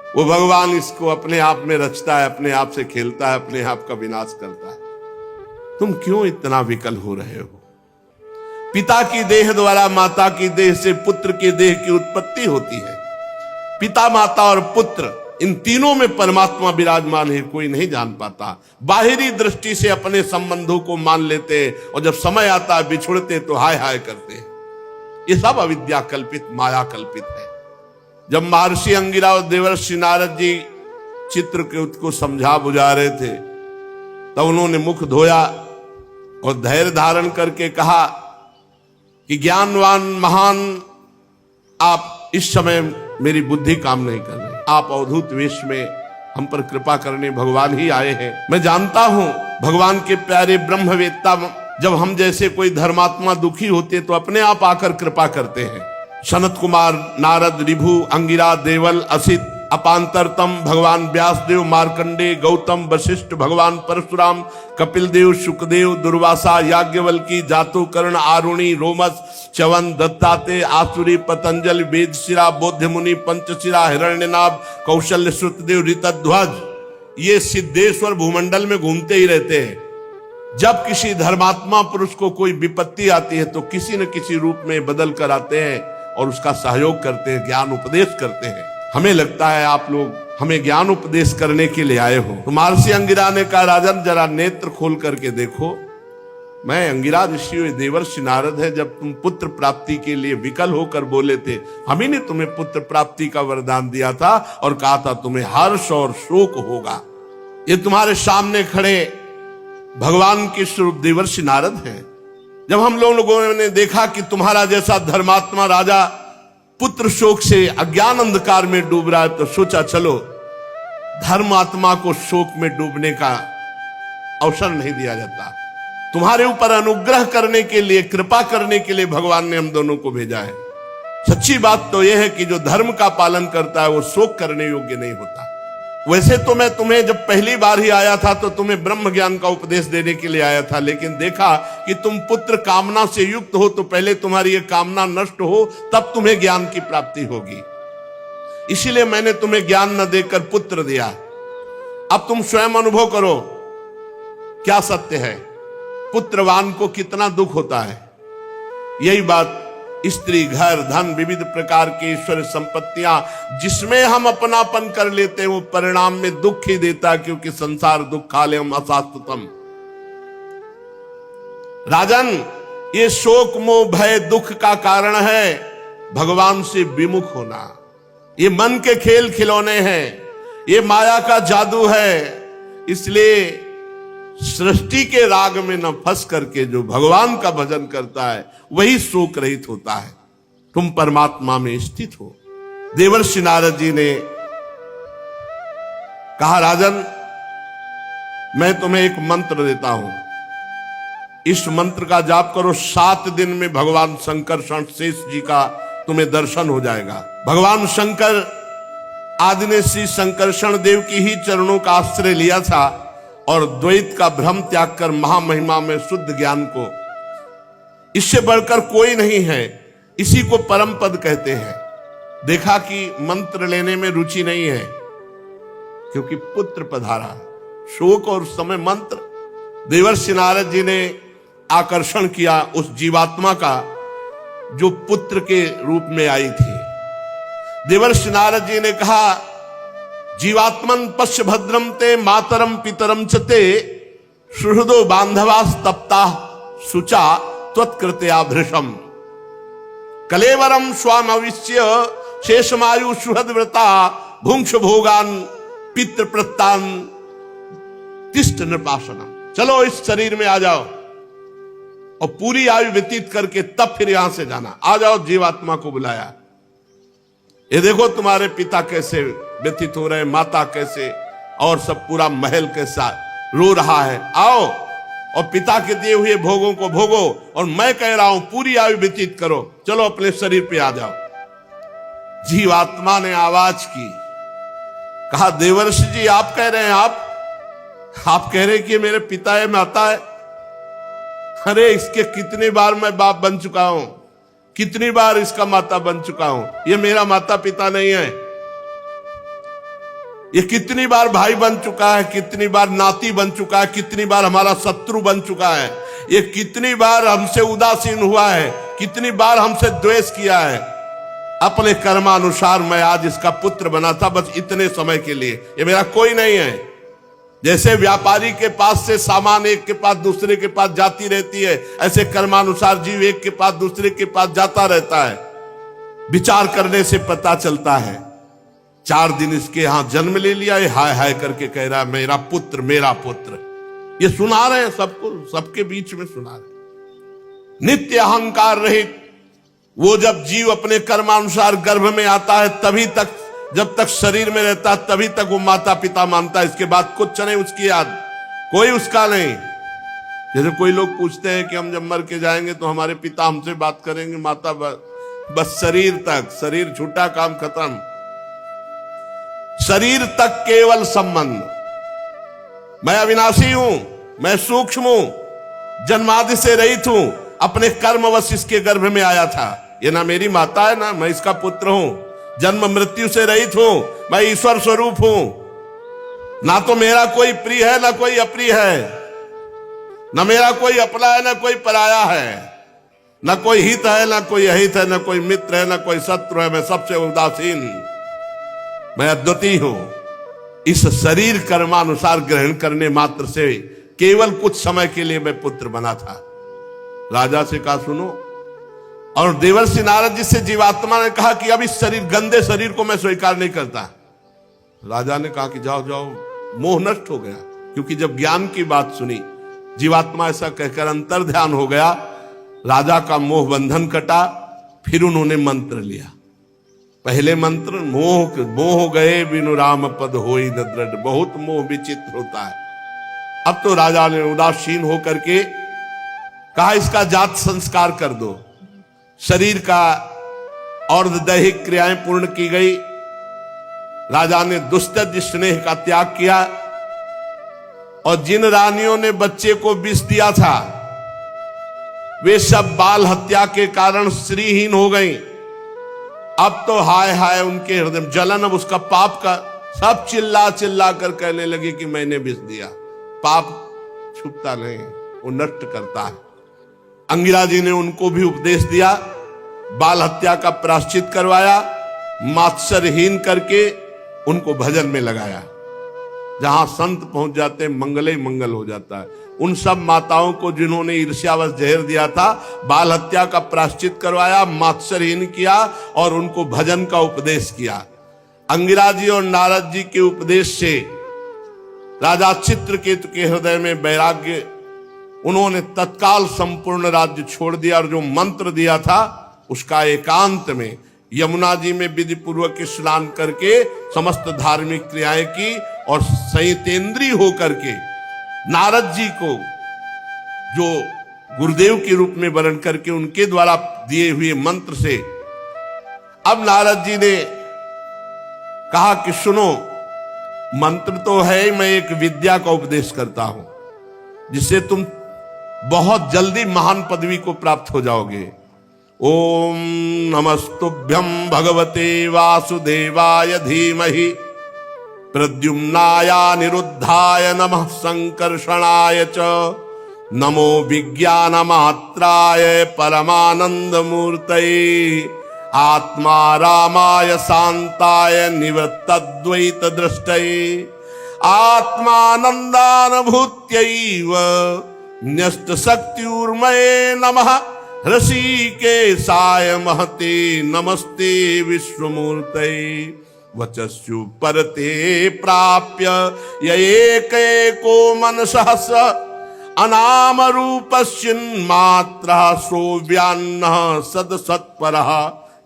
वो भगवान इसको अपने आप में रचता है, अपने आप से खेलता है, अपने आप का विनाश करता है। तुम क्यों इतना विकल हो रहे हो? पिता की देह द्वारा माता की देह से पुत्र की देह की उत्पत्ति होती है। पिता, माता और पुत्र, इन तीनों में परमात्मा विराजमान है, कोई नहीं जान पाता। बाहरी दृष्टि से अपने संबंधों को मान लेते और जब समय आता है बिछुड़ते तो हाय हाय करते। ये सब अविद्या कल्पित, माया कल्पित है। जब महर्षि अंगिरा और देवर्षि नारद जी चित्रकेतु को समझा बुझा रहे थे तब उन्होंने मुख धोया और धैर्य धारण करके कहा, कि ज्ञानवान महान आप इस समय मेरी बुद्धि काम नहीं कर रही, आप अवधूत वेश में हम पर कृपा करने भगवान ही आए हैं। मैं जानता हूं भगवान के प्यारे ब्रह्मवेत्ता जब हम जैसे कोई धर्मात्मा दुखी होते तो अपने आप आकर कृपा करते हैं। सनत कुमार, नारद, ऋभु, अंगिरा, देवल, असित, अपांतरतम, भगवान व्यासदेव, मार्कंडे, गौतम, वशिष्ठ, भगवान परशुराम, कपिल देव, शुकदेव, दुर्वासा, याज्ञवल्की, जातुकर्ण, आरुणि, रोमस, च्यवन, दत्ताते, आसुरी, पतंजलि, वेदशिरा, बौद्ध मुनि, पंचशिरा, हिरण्यनाभ, कौशल्य, श्रुतदेव, ऋतध्वज, ये सिद्धेश्वर भूमंडल में घूमते ही रहते हैं। जब किसी धर्मात्मा पुरुष को कोई विपत्ति आती है तो किसी न किसी रूप में बदल कर आते हैं और उसका सहयोग करते हैं, ज्ञान उपदेश करते हैं। हमें लगता है आप लोग हमें ज्ञान उपदेश करने के लिए आए हो। तो महर्षि अंगिरा ने कहा, राजन जरा नेत्र खोल करके देखो, मैं अंगिरा ऋषि देवर्षि नारद है। जब तुम पुत्र प्राप्ति के लिए विकल होकर बोले थे, हम ही ने तुम्हें पुत्र प्राप्ति का वरदान दिया था और कहा था तुम्हें हर्ष और शोक होगा। ये तुम्हारे सामने खड़े भगवान के स्वरूप देवर्षि नारद हैं। जब हम लोगों ने देखा कि तुम्हारा जैसा धर्मात्मा राजा पुत्र शोक से अज्ञान अंधकार में डूब रहा है, तो सोचा चलो धर्मात्मा को शोक में डूबने का अवसर नहीं दिया जाता। तुम्हारे ऊपर अनुग्रह करने के लिए, कृपा करने के लिए भगवान ने हम दोनों को भेजा है। सच्ची बात तो यह है कि जो धर्म का पालन करता है वो शोक करने योग्य नहीं होता। वैसे तो मैं तुम्हें जब पहली बार ही आया था तो तुम्हें ब्रह्म ज्ञान का उपदेश देने के लिए आया था, लेकिन देखा कि तुम पुत्र कामना से युक्त हो तो पहले तुम्हारी ये कामना नष्ट हो, तब तुम्हें ज्ञान की प्राप्ति होगी। इसीलिए मैंने तुम्हें ज्ञान न देकर पुत्र दिया। अब तुम स्वयं अनुभव करो क्या सत्य है, पुत्रवान को कितना दुख होता है। यही बात स्त्री, घर, धन, विविध प्रकार की ईश्वर संपत्तियां जिसमें हम अपनापन कर लेते हैं वो परिणाम में दुख ही देता, क्योंकि संसार दुखालयम अशाश्वतम। राजन, ये शोक मोह भय दुख का कारण है भगवान से विमुख होना। ये मन के खेल खिलौने हैं, ये माया का जादू है। इसलिए सृष्टि के राग में न फंस करके जो भगवान का भजन करता है वही शोक रहित होता है। तुम परमात्मा में स्थित हो। देवर्षि नारद जी ने कहा, राजन मैं तुम्हें एक मंत्र देता हूं, इस मंत्र का जाप करो। 7 दिन में भगवान शंकर शेष जी का तुम्हें दर्शन हो जाएगा। भगवान शंकर आदि ने श्री शंकरषण देव की ही चरणों का आश्रय लिया था और द्वैत का भ्रम त्याग कर महामहिमा में शुद्ध ज्ञान को, इससे बढ़कर कोई नहीं है, इसी को परम पद कहते हैं। देखा कि मंत्र लेने में रुचि नहीं है क्योंकि पुत्र पधारा। शोक और समय मंत्र देवर्षि नारद जी ने आकर्षण किया उस जीवात्मा का जो पुत्र के रूप में आई थी। देवर्षि नारद जी ने कहा, जीवात्मन पश्य भद्रम ते मातरम पितरम चते सुहृदो बांधवास तप्ता सुचा त्वत्कृत्या भृशम कलेवरम स्वामविश्य शेषमायु सुहृदव्रता भुंक्ष भोगान पितृ प्रत्तान तिष्ठ नृपासनम। चलो इस शरीर में आ जाओ और पूरी आयु व्यतीत करके तब फिर यहां से जाना। आ जाओ, जीवात्मा को बुलाया। ये देखो तुम्हारे पिता कैसे व्यतीत हो रहे, माता कैसे, और सब पूरा महल कैसा रो रहा है। आओ और पिता के दिए हुए भोगों को भोगो, और मैं कह रहा हूं पूरी आयु व्यतीत करो। चलो अपने शरीर पे आ जाओ। जीवात्मा ने आवाज की, कहा, देवर्षि जी आप कह रहे हैं, आप कह रहे हैं कि मेरे पिता है, माता है। अरे इसके कितनी बार मैं बाप बन चुका हूं, कितनी बार इसका माता बन चुका हूं। ये मेरा माता पिता नहीं है। ये कितनी बार भाई बन चुका है, कितनी बार नाती बन चुका है, कितनी बार हमारा शत्रु बन चुका है। ये कितनी बार हमसे उदासीन हुआ है, कितनी बार हमसे द्वेष किया है। अपने कर्मानुसार मैं आज इसका पुत्र बना था, बस इतने समय के लिए। ये मेरा कोई नहीं है। जैसे व्यापारी के पास से सामान एक के पास दूसरे के पास जाती रहती है, ऐसे कर्मानुसार जीव एक के पास दूसरे के पास जाता रहता है। विचार करने से पता चलता है 4 दिन इसके यहां जन्म ले लिया, ये हाय हाय करके कह रहा है मेरा पुत्र, मेरा पुत्र। ये सुना रहे हैं सबको, सबके बीच में सुना रहे। नित्य अहंकार रहित। वो जब जीव अपने कर्मानुसार गर्भ में आता है तभी तक, जब तक शरीर में रहता है तभी तक वो माता पिता मानता है, इसके बाद कुछ नहीं उसकी याद, कोई उसका नहीं। जैसे कोई लोग पूछते हैं कि हम जब मर के जाएंगे तो हमारे पिता हमसे बात करेंगे, माता बस शरीर तक, शरीर छूटा काम खत्म, शरीर तक केवल संबंध। मैं अविनाशी हूं, मैं सूक्ष्म हूं, जन्मादि से रहित हूं, अपने कर्मवश इसके गर्भ में आया था। ये ना मेरी माता है ना मैं इसका पुत्र हूं, जन्म मृत्यु से रहित हूं, मैं ईश्वर स्वरूप हूं। ना तो मेरा कोई प्रिय है ना कोई अप्रिय है, ना मेरा कोई अपना है ना कोई पराया है, ना कोई हित है ना कोई अहित है, ना कोई मित्र है ना कोई शत्रु है। मैं सबसे उदासीन, मैं अद्वितीय हूं। इस शरीर कर्मानुसार ग्रहण करने मात्र से केवल कुछ समय के लिए मैं पुत्र बना था। राजा से कहा सुनो, और देवर्षि नारद जी से जीवात्मा ने कहा कि अब इस शरीर, गंदे शरीर को मैं स्वीकार नहीं करता। राजा ने कहा कि जाओ जाओ, मोह नष्ट हो गया, क्योंकि जब ज्ञान की बात सुनी, जीवात्मा ऐसा कहकर अंतर ध्यान हो गया, राजा का मोह बंधन कटा। फिर उन्होंने मंत्र लिया। पहले मंत्र, मोह गए बिनु राम पद होई न दृढ़। बहुत मोह विचित्र होता है। अब तो राजा ने उदासीन होकर के कहा इसका जात संस्कार कर दो। शरीर का और दैहिक क्रियाएं पूर्ण की गई। राजा ने दुस्त्यज स्नेह का त्याग किया, और जिन रानियों ने बच्चे को विष दिया था वे सब बाल हत्या के कारण श्रीहीन हो गई। अब तो हाय हाय उनके हृदय में जलन, अब उसका पाप का सब चिल्ला चिल्ला कर कहने लगे कि मैंने विष दिया। पाप छुपता नहीं, वो नष्ट करता है। अंगिरा जी ने उनको भी उपदेश दिया, बाल हत्या का प्रायश्चित करवाया, मात्सरहीन करके उनको भजन में लगाया। जहां संत पहुंच जाते मंगल ही मंगल हो जाता है। उन सब माताओं को जिन्होंने ईर्ष्यावश जहर दिया था, बाल हत्या का प्रायश्चित करवाया, मात्सरहीन किया और उनको भजन का उपदेश किया। अंगिरा जी और नारद जी के उपदेश से राजा चित्रकेतु के हृदय में वैराग्य, उन्होंने तत्काल संपूर्ण राज्य छोड़ दिया, और जो मंत्र दिया था उसका एकांत में यमुना जी में विधि पूर्वक स्नान करके समस्त धार्मिक क्रियाएं की, और संयतेंद्रीय होकर के नारद जी को जो गुरुदेव के रूप में वर्ण करके उनके द्वारा दिए हुए मंत्र से अब नारद जी ने कहा कि सुनो, मंत्र तो है, मैं एक विद्या का उपदेश करता हूं जिससे तुम बहुत जल्दी महान पदवी को प्राप्त हो जाओगे। ओम नमस्तुभ्यं भगवते वासुदेवाय धीमहि प्रद्युम्नाय निरुद्धाय नमः संकर्षणाय च नमो विज्ञानमात्राय परमानंद मूर्तये आत्मा रामाय शांताय निवृत्तद्वैत दृष्टये आत्मानंदानुभूत्यैव न्यस्त शक्तिर्मये नमः ऋषिकेशाय महते नमस्ते विश्वमूर्तये वचस्यु परते प्राप्य यैकैको मनसः स अनाम रूपस्यन्मात्रः सोऽव्यान्नः सदसत्परः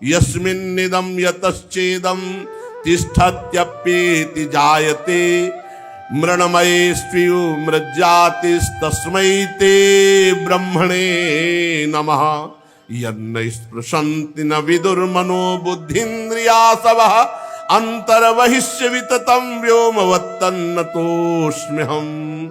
यस्मिन्निदं यतश्चेदं तिष्ठत्यप्येति जायते मृण्मयेष्वियो मृज्जातिस्तस्मै ते ब्रह्मणे नमः यन्न स्पृशन्ति न विदुर्मनो बुद्धिन्द्रियासवः अंतर्बहिष्य विततं व्योमवत्तन्नतोऽस्म्यहम्।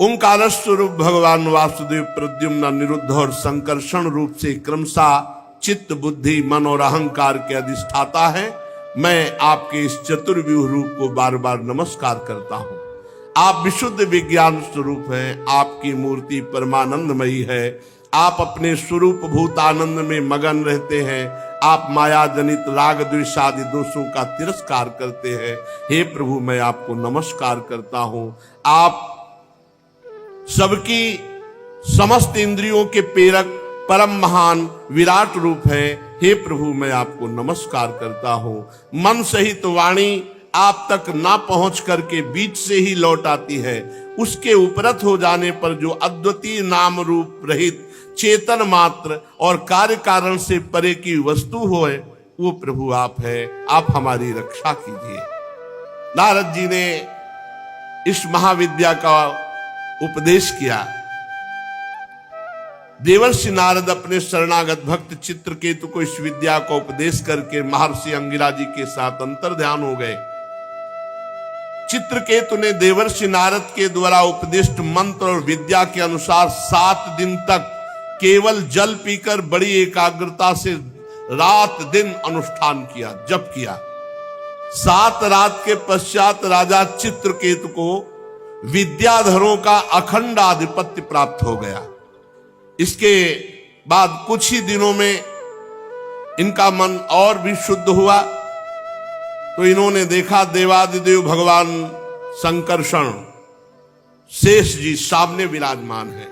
ओंकार स्वरूप भगवान वासुदेव प्रद्युम्न निरुद्ध और संकर्षण रूप से क्रमशः चित्त बुद्धि मन और अहंकार के अधिष्ठाता है। मैं आपके इस चतुर्व्यूह रूप को बार बार नमस्कार करता हूं। आप विशुद्ध विज्ञान स्वरूप हैं, आपकी मूर्ति परमानंदमयी है, आप अपने स्वरूप भूत आनंद में मगन रहते हैं, आप माया जनित राग द्वेष आदि दोषों का तिरस्कार करते हैं। हे प्रभु, मैं आपको नमस्कार करता हूं। आप सबकी समस्त इंद्रियों के प्रेरक परम महान विराट रूप है। हे प्रभु, मैं आपको नमस्कार करता हूं। मन सहित वाणी आप तक ना पहुंच करके बीच से ही लौट आती है। उसके उपरत हो जाने पर जो अद्वितीय नाम रूप रहित चेतन मात्र और कार्य कारण से परे की वस्तु होए, वो प्रभु आप है, आप हमारी रक्षा कीजिए। नारद जी ने इस महाविद्या का उपदेश किया। देवर्षि नारद अपने शरणागत भक्त चित्रकेतु को इस विद्या का उपदेश करके महर्षि अंगिरा जी के साथ अंतर्ध्यान हो गए। चित्रकेतु ने देवर्षि नारद के द्वारा उपदिष्ट मंत्र और विद्या के अनुसार 7 दिन तक केवल जल पीकर बड़ी एकाग्रता से रात दिन अनुष्ठान किया, जप किया। 7 रात के पश्चात राजा चित्रकेतु को विद्याधरों का अखंड आधिपत्य प्राप्त हो गया। इसके बाद कुछ ही दिनों में इनका मन और भी शुद्ध हुआ, तो इन्होंने देखा देवादिदेव भगवान संकर्षण शेष जी सामने विराजमान है।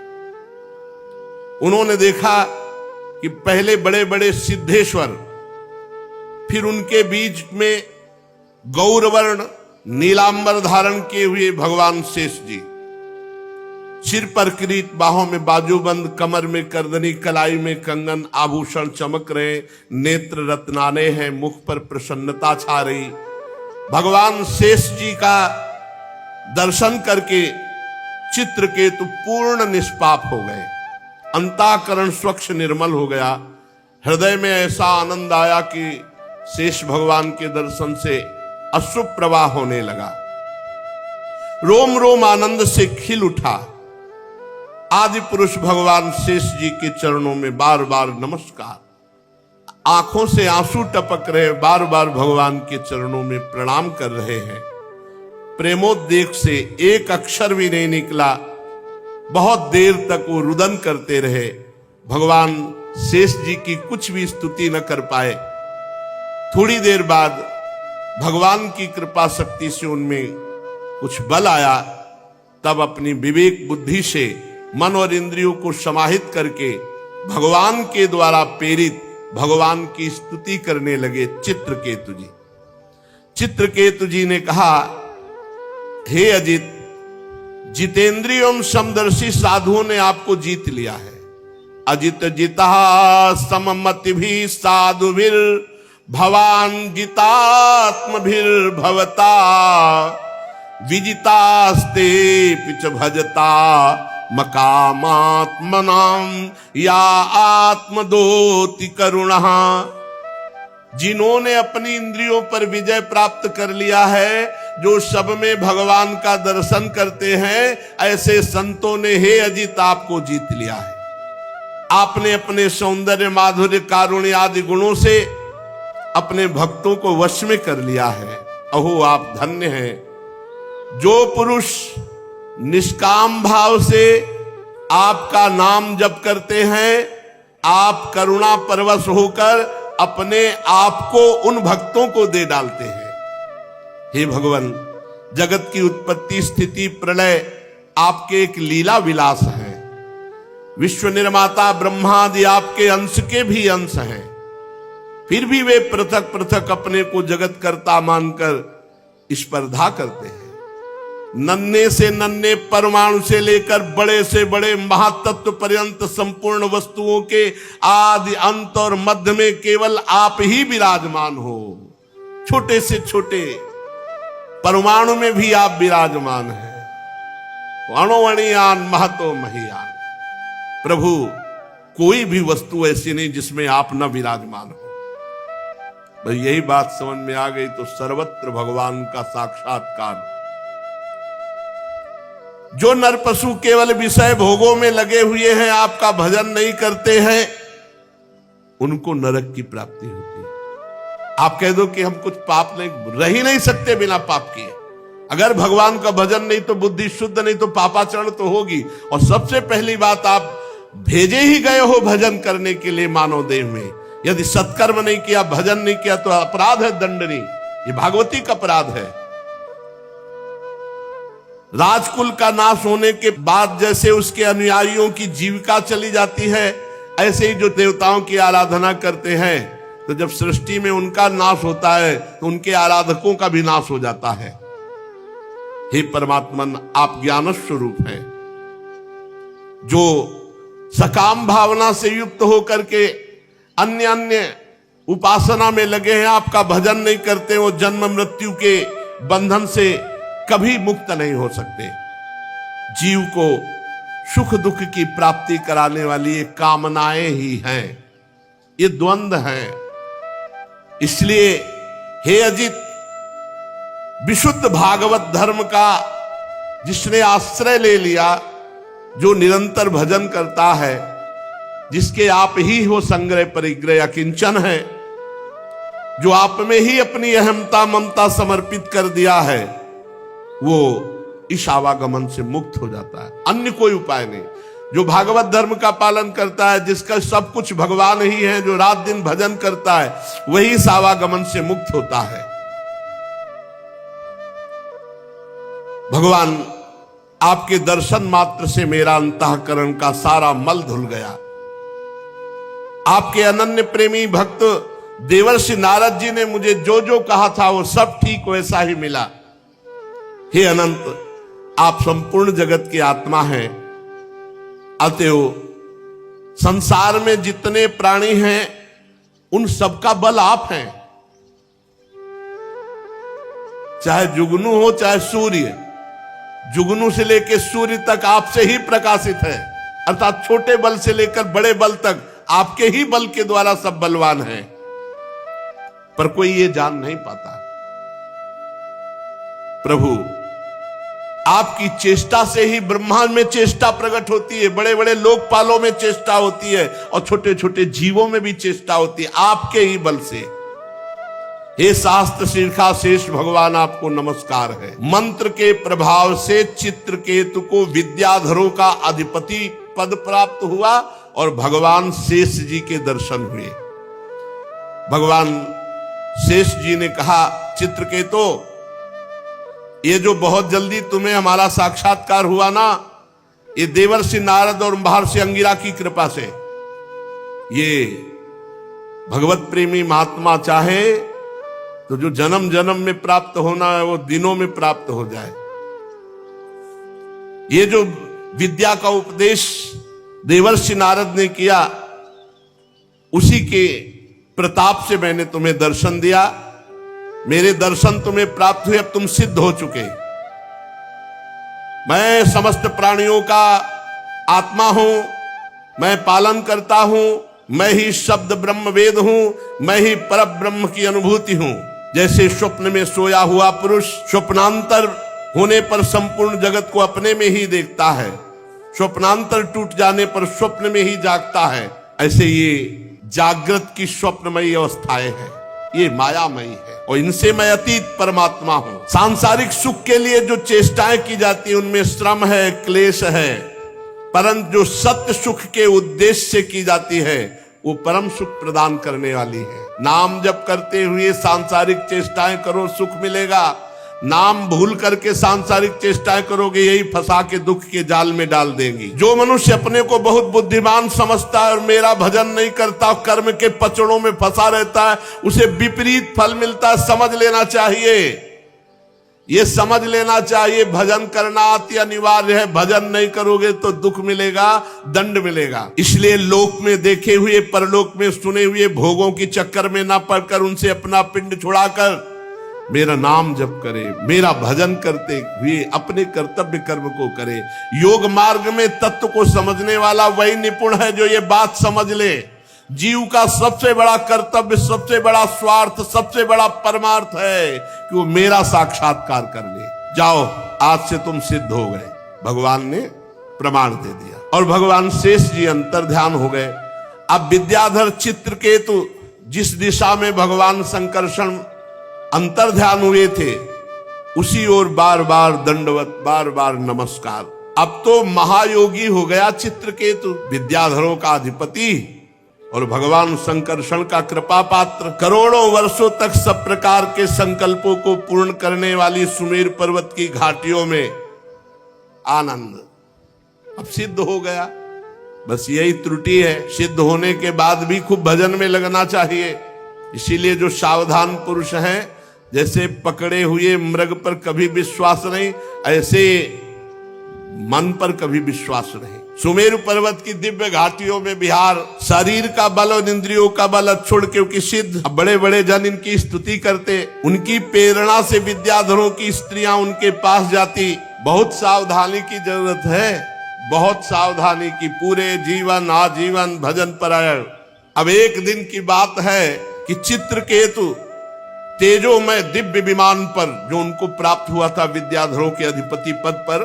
उन्होंने देखा कि पहले बड़े बड़े सिद्धेश्वर, फिर उनके बीच में गौरवर्ण नीलांबर धारण किए हुए भगवान शेष जी, सिर पर किरीट, बाहों में बाजूबंद, कमर में करदनी, कलाई में कंगन, आभूषण चमक रहे, नेत्र रत्नाने हैं, मुख पर प्रसन्नता छा रही। भगवान शेष जी का दर्शन करके चित्रकेतु पूर्ण निष्पाप हो गए, अंतःकरण स्वच्छ निर्मल हो गया। हृदय में ऐसा आनंद आया कि शेष भगवान के दर्शन से अश्रु प्रवाह होने लगा। रोम रोम आनंद से खिल उठा। आदि पुरुष भगवान शेष जी के चरणों में बार बार नमस्कार, आंखों से आंसू टपक रहे, बार बार भगवान के चरणों में प्रणाम कर रहे हैं। प्रेमोद्वेग से एक अक्षर भी नहीं निकला। बहुत देर तक वो रुदन करते रहे। भगवान शेष जी की कुछ भी स्तुति न कर पाए। थोड़ी देर बाद भगवान की कृपा शक्ति से उनमें कुछ बल आया। तब अपनी विवेक बुद्धि से मन और इंद्रियों को समाहित करके भगवान के द्वारा प्रेरित भगवान की स्तुति करने लगे चित्रकेतु जी। चित्रकेतु जी ने कहा, हे अजित, जितेंद्रियम समदर्शी साधुओं ने आपको जीत लिया है। अजित जिता सममति भी साधुभिर भवान जितात्मभिर भवता विजितास्ते पिच भजता मकामात्मनाम या आत्मदोति करुणः। जिन्होंने अपनी इंद्रियों पर विजय प्राप्त कर लिया है, जो सब में भगवान का दर्शन करते हैं, ऐसे संतों ने हे अजित आपको जीत लिया है। आपने अपने सौंदर्य, माधुर्य, कारुण्य आदि गुणों से अपने भक्तों को वश में कर लिया है। अहो आप धन्य हैं। जो पुरुष निष्काम भाव से आपका नाम जप करते हैं, आप करुणा परवश होकर अपने आप को उन भक्तों को दे डालते हैं। हे भगवान, जगत की उत्पत्ति, स्थिति, प्रलय आपके एक लीला विलास है। विश्व निर्माता ब्रह्मादि आपके अंश के भी अंश हैं। फिर भी वे पृथक पृथक अपने को जगत कर्ता मानकर स्पर्धा करते हैं। नन्हे से नन्हे परमाणु से लेकर बड़े से बड़े महातत्व पर्यंत संपूर्ण वस्तुओं के आदि अंत और मध्य में केवल आप ही विराजमान हो। छोटे से छोटे परमाणु में भी आप विराजमान हैं। अणुअणियान महतो महियान। प्रभु, कोई भी वस्तु ऐसी नहीं जिसमें आप न विराजमान हो। भाई यही बात समझ में आ गई तो सर्वत्र भगवान का साक्षात्कार। जो नर पशु केवल विषय भोगों में लगे हुए हैं, आपका भजन नहीं करते हैं, उनको नरक की प्राप्ति होती है। आप कह दो कि हम कुछ पाप नहीं, रह ही नहीं सकते बिना पाप किए। अगर भगवान का भजन नहीं तो बुद्धि शुद्ध नहीं तो पापाचरण तो होगी। और सबसे पहली बात, आप भेजे ही गए हो भजन करने के लिए मानव देह में। यदि सत्कर्म नहीं किया, भजन नहीं किया तो अपराध है, दंडनीय। ये भागवती का अपराध है। राजकुल का नाश होने के बाद जैसे उसके अनुयायियों की जीविका चली जाती है, ऐसे ही जो देवताओं की आराधना करते हैं, तो जब सृष्टि में उनका नाश होता है तो उनके आराधकों का भी नाश हो जाता है। हे परमात्मन, आप ज्ञान स्वरूप हैं। जो सकाम भावना से युक्त होकर के अन्य अन्य उपासना में लगे हैं, आपका भजन नहीं करते, वो जन्म मृत्यु के बंधन से कभी मुक्त नहीं हो सकते। जीव को सुख दुख की प्राप्ति कराने वाली ये कामनाएं ही हैं, ये द्वंद्व हैं। इसलिए हे अजित, विशुद्ध भागवत धर्म का जिसने आश्रय ले लिया, जो निरंतर भजन करता है, जिसके आप ही हो संग्रह परिग्रह अकिंचन है, जो आप में ही अपनी अहमता ममता समर्पित कर दिया है, वो इस आवागमन से मुक्त हो जाता है। अन्य कोई उपाय नहीं। जो भागवत धर्म का पालन करता है, जिसका सब कुछ भगवान ही है, जो रात दिन भजन करता है, वही इस आवागमन से मुक्त होता है। भगवान आपके दर्शन मात्र से मेरा अंतःकरण का सारा मल धुल गया। आपके अनन्य प्रेमी भक्त देवर्षि नारद जी ने मुझे जो जो कहा था वो सब ठीक वैसा ही मिला। हे अनंत, आप संपूर्ण जगत की आत्मा हैं, अतएव संसार में जितने प्राणी हैं उन सबका बल आप हैं। चाहे जुगनू हो चाहे सूर्य, जुगनू से लेकर सूर्य तक आपसे ही प्रकाशित है, अर्थात छोटे बल से लेकर बड़े बल तक आपके ही बल के द्वारा सब बलवान हैं, पर कोई ये जान नहीं पाता। प्रभु, आपकी चेष्टा से ही ब्रह्मांड में चेष्टा प्रकट होती है, बड़े बड़े लोकपालों में चेष्टा होती है और छोटे छोटे जीवों में भी चेष्टा होती है, आपके ही बल से। हे शास्त्र शीर्षा शेष भगवान, आपको नमस्कार है। मंत्र के प्रभाव से चित्रकेतु को विद्याधरों का अधिपति पद प्राप्त हुआ और भगवान शेष जी के दर्शन हुए। भगवान शेष जी ने कहा, चित्रकेतु, ये जो बहुत जल्दी तुम्हें हमारा साक्षात्कार हुआ ना, ये देवर्षि नारद और महर्षि अंगिरा की कृपा से। ये भगवत प्रेमी महात्मा चाहे तो जो जन्म जन्म में प्राप्त होना है वो दिनों में प्राप्त हो जाए। ये जो विद्या का उपदेश देवर्षि नारद ने किया, उसी के प्रताप से मैंने तुम्हें दर्शन दिया। मेरे दर्शन तुम्हें प्राप्त हुए, अब तुम सिद्ध हो चुके। मैं समस्त प्राणियों का आत्मा हूं, मैं पालन करता हूं, मैं ही शब्द ब्रह्म वेद हूं, मैं ही पर ब्रह्म की अनुभूति हूं। जैसे स्वप्न में सोया हुआ पुरुष स्वप्नांतर होने पर संपूर्ण जगत को अपने में ही देखता है, स्वप्नांतर टूट जाने पर स्वप्न में ही जागता है, ऐसे ये जागृत की स्वप्नमयी अवस्थाएं हैं, ये मायामयी है और इनसे मैं अतीत परमात्मा हूं। सांसारिक सुख के लिए जो चेष्टाएं की जाती है उनमें श्रम है, क्लेश है, परंतु जो सत्य सुख के उद्देश्य से की जाती है वो परम सुख प्रदान करने वाली है। नाम जप करते हुए सांसारिक चेष्टाएं करो, सुख मिलेगा। नाम भूल करके सांसारिक चेष्टाएं करोगे, यही फंसा के दुख के जाल में डाल देंगी। जो मनुष्य अपने को बहुत बुद्धिमान समझता है और मेरा भजन नहीं करता, कर्म के पचड़ों में फंसा रहता है, उसे विपरीत फल मिलता है। समझ लेना चाहिए, ये समझ लेना चाहिए, भजन करना अति अनिवार्य है। भजन नहीं करोगे तो दुख मिलेगा, दंड मिलेगा। इसलिए लोक में देखे हुए, परलोक में सुने हुए भोगों की चक्कर में ना पड़कर उनसे अपना पिंड छुड़ाकर मेरा नाम जप करे, मेरा भजन करते हुए अपने कर्तव्य कर्म को करे। योग मार्ग में तत्व को समझने वाला वही निपुण है जो ये बात समझ ले, जीव का सबसे बड़ा कर्तव्य, सबसे बड़ा स्वार्थ, सबसे बड़ा परमार्थ है कि वो मेरा साक्षात्कार कर ले। जाओ, आज से तुम सिद्ध हो गए, भगवान ने प्रमाण दे दिया। और भगवान शेष जी अंतर्ध्यान हो गए। अब विद्याधर चित्रकेतु जिस दिशा में भगवान संकर्षण अंतर्ध्यान हुए थे, उसी ओर बार बार दंडवत, बार बार नमस्कार। अब तो महायोगी हो गया चित्रकेतु, विद्याधरों का अधिपति और भगवान संकर्षण का कृपा पात्र। करोड़ों वर्षों तक सब प्रकार के संकल्पों को पूर्ण करने वाली सुमेर पर्वत की घाटियों में आनंद अब सिद्ध हो गया। बस यही त्रुटि है, सिद्ध होने के बाद भी खूब भजन में लगना चाहिए। इसीलिए जो सावधान पुरुष हैं, जैसे पकड़े हुए मृग पर कभी विश्वास नहीं, ऐसे मन पर कभी विश्वास नहीं। सुमेरु पर्वत की दिव्य घाटियों में विहार, शरीर का बल और इंद्रियों का बल छोड़, क्योंकि सिद्ध बड़े बड़े जन इनकी स्तुति करते, उनकी प्रेरणा से विद्याधरों की स्त्रियां उनके पास जाती। बहुत सावधानी की जरूरत है, बहुत सावधानी की। पूरे जीवन आजीवन भजन परायण। अब एक दिन की बात है कि चित्रकेतु तेजोमय दिव्य विमान पर, जो उनको प्राप्त हुआ था विद्याधरों के अधिपति पद पर,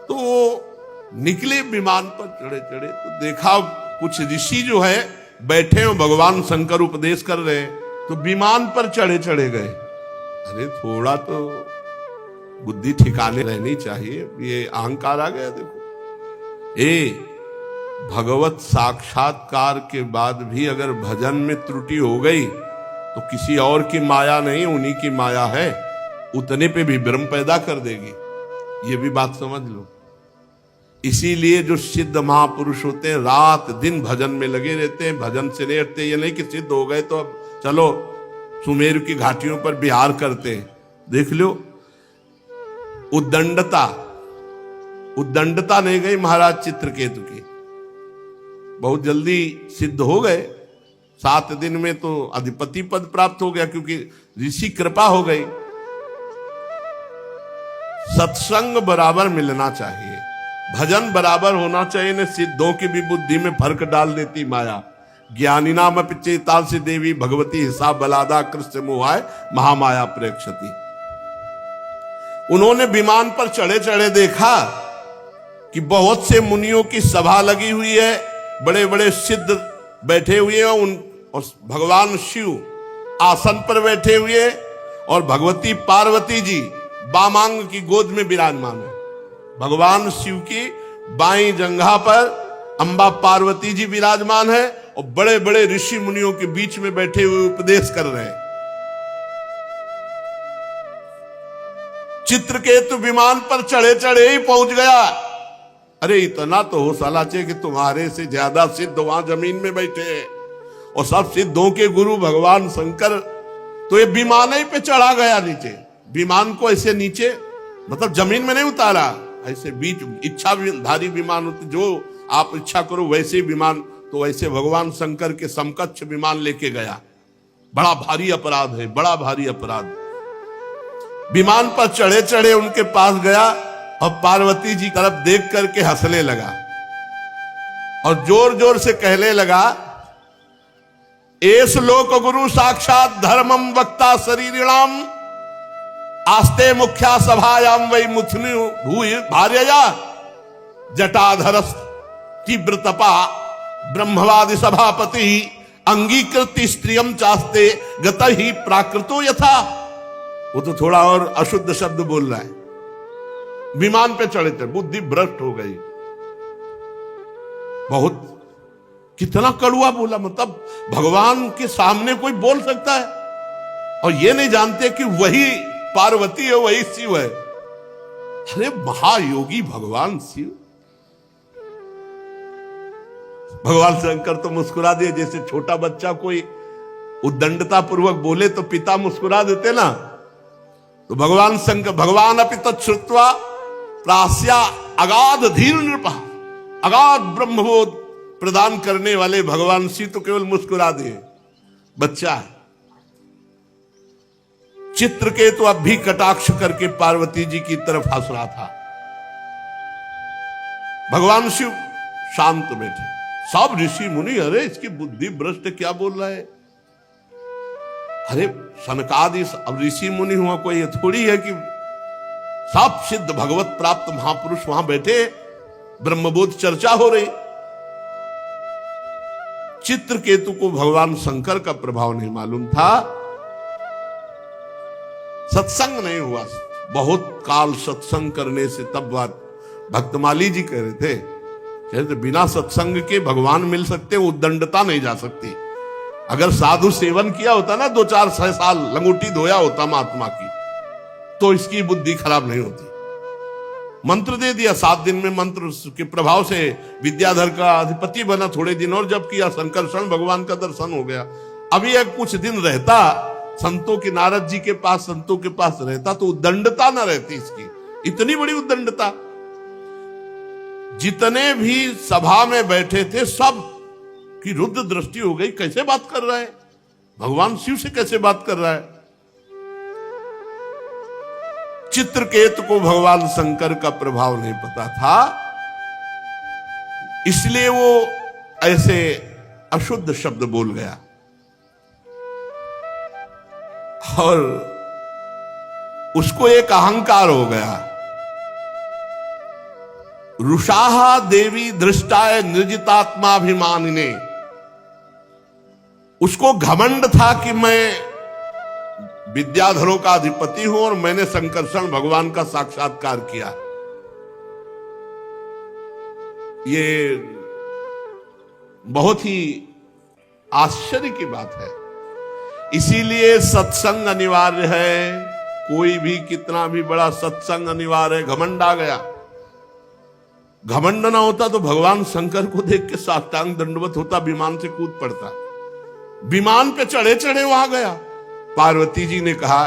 तो निकले विमान पर चढ़े चढ़े तो देखा कुछ ऋषि जो है बैठे हो, भगवान शंकर उपदेश कर रहे हैं, तो विमान पर चढ़े चढ़े गए। अरे थोड़ा तो बुद्धि ठिकाने रहनी चाहिए, ये अहंकार आ गया। देखो भगवत साक्षात्कार के बाद भी अगर भजन में त्रुटि हो गई तो किसी और की माया नहीं, उन्हीं की माया है, उतने पे भी भ्रम पैदा कर देगी। ये भी बात समझ लो। इसीलिए जो सिद्ध महापुरुष होते हैं रात दिन भजन में लगे रहते हैं, भजन से नहीं हटते। ये नहीं कि सिद्ध हो गए तो अब चलो सुमेरु की घाटियों पर विहार करते हैं। देख लो उद्दंडता, उद्दंडता नहीं गई महाराज चित्रकेतु की, बहुत जल्दी सिद्ध हो गए। 7 दिन में तो अधिपति पद प्राप्त हो गया, क्योंकि ऋषि कृपा हो गई। सत्संग बराबर मिलना चाहिए, भजन बराबर होना चाहिए। न सिद्धों की भी बुद्धि में फर्क डाल देती माया। ज्ञानी नाम पिचेताल से देवी भगवती हिसाब बलादा कृष्ण मोहाय महामाया प्रेक्षती। उन्होंने विमान पर चढ़े चढ़े देखा कि बहुत से मुनियों की सभा लगी हुई है, बड़े बड़े सिद्ध बैठे हुए हैं, और भगवान शिव आसन पर बैठे हुए, और भगवती पार्वती जी वामांग की गोद में विराजमान है। भगवान शिव की बाईं जंघा पर अंबा पार्वती जी विराजमान है, और बड़े बड़े ऋषि मुनियों के बीच में बैठे हुए उपदेश कर रहे हैं। चित्रकेतु विमान पर चढ़े चढ़े ही पहुंच गया। अरे इतना तो हो साला चाहिए कि तुम्हारे से ज्यादा सिद्ध वहां जमीन में बैठे हैं, और सब सिद्धों के गुरु भगवान शंकर। तो ये विमान ही पे चढ़ा गया नीचे। विमान को ऐसे नीचे मतलब जमीन में नहीं उतारा, ऐसे बीच इच्छाधारी विमान होते, जो आप इच्छा करो वैसे विमान। तो वैसे भगवान शंकर के समकक्ष विमान लेके गया। बड़ा भारी अपराध है, बड़ा भारी अपराध। विमान पर चढ़े चढ़े उनके पास गया, और पार्वती जी तरफ देख करके हंसने लगा, और जोर जोर से कहने लगा, एस लोक गुरु साक्षात धर्मम वक्ता शरीरिणाम आस्ते मुख्या सभायाम वही मुथुनि भूय भार्यया जटाधर तीव्र तपा ब्रह्मवादी सभापति अंगीकृत स्त्रियम चास्ते गत ही प्राकृतो यथा। वो तो थोड़ा और अशुद्ध शब्द बोल रहा है। विमान पे चढ़े थे, बुद्धि भ्रष्ट हो गई। बहुत कितना कड़ुआ बोला, मतलब भगवान के सामने कोई बोल सकता है, और ये नहीं जानते कि वही पार्वती है, वही शिव है। अरे महायोगी भगवान शिव। भगवान शंकर तो मुस्कुरा दिए, जैसे छोटा बच्चा कोई उद्दंडता पूर्वक बोले तो पिता मुस्कुरा देते ना। तो भगवान शंकर, भगवान अपि तच्छ्रुत्वा प्रास्या अगाध धीर नृपा, अगाध ब्रह्मबोध प्रदान करने वाले भगवान शिव तो केवल मुस्कुरा दिए, बच्चा है। चित्रकेतु अब भी कटाक्ष करके पार्वती जी की तरफ हंस रहा था। भगवान शिव शांत बैठे। सब ऋषि मुनि, अरे इसकी बुद्धि भ्रष्ट क्या बोल रहा है। अरे सनकादि अब ऋषि मुनि हुआ, कोई ये थोड़ी है कि सब सिद्ध भगवत प्राप्त महापुरुष वहां बैठे, ब्रह्मबोध चर्चा हो रही। चित्रकेतु को भगवान शंकर का प्रभाव नहीं मालूम था, सत्संग नहीं हुआ। बहुत काल सत्संग करने से तब बात भक्तमाली जी कह रहे थे, कहते बिना सत्संग के भगवान मिल सकते, उद्दंडता नहीं जा सकती। अगर साधु सेवन किया होता ना 2-4 साल, लंगोटी धोया होता महात्मा की, तो इसकी बुद्धि खराब नहीं होती। मंत्र दे दिया, 7 दिन में मंत्र के प्रभाव से विद्याधर का अधिपति बना। थोड़े दिन और जब किया, संकर्षण भगवान का दर्शन हो गया। अभी एक कुछ दिन रहता संतों के, नारद जी के पास, संतों के पास रहता, तो उद्दंडता ना रहती इसकी। इतनी बड़ी उद्दंडता। जितने भी सभा में बैठे थे सब की रुद्र दृष्टि हो गई, कैसे बात कर रहा है, भगवान शिव से कैसे बात कर रहा है। चित्रकेतु को भगवान शंकर का प्रभाव नहीं पता था, इसलिए वो ऐसे अशुद्ध शब्द बोल गया। और उसको एक अहंकार हो गया। रुषाहा देवी दृष्टाय निर्जितात्माभिमानिने, उसको घमंड था कि मैं विद्याधरों का अधिपति हूं और मैंने संकर्षण भगवान का साक्षात्कार किया। ये बहुत ही आश्चर्य की बात है। इसीलिए सत्संग अनिवार्य है, कोई भी कितना भी बड़ा सत्संग अनिवार्य है। घमंड आ गया, घमंड ना होता तो भगवान शंकर को देख के साष्टांग दंडवत होता, विमान से कूद पड़ता। विमान पे चढ़े चढ़े वहां गया। पार्वती जी ने कहा,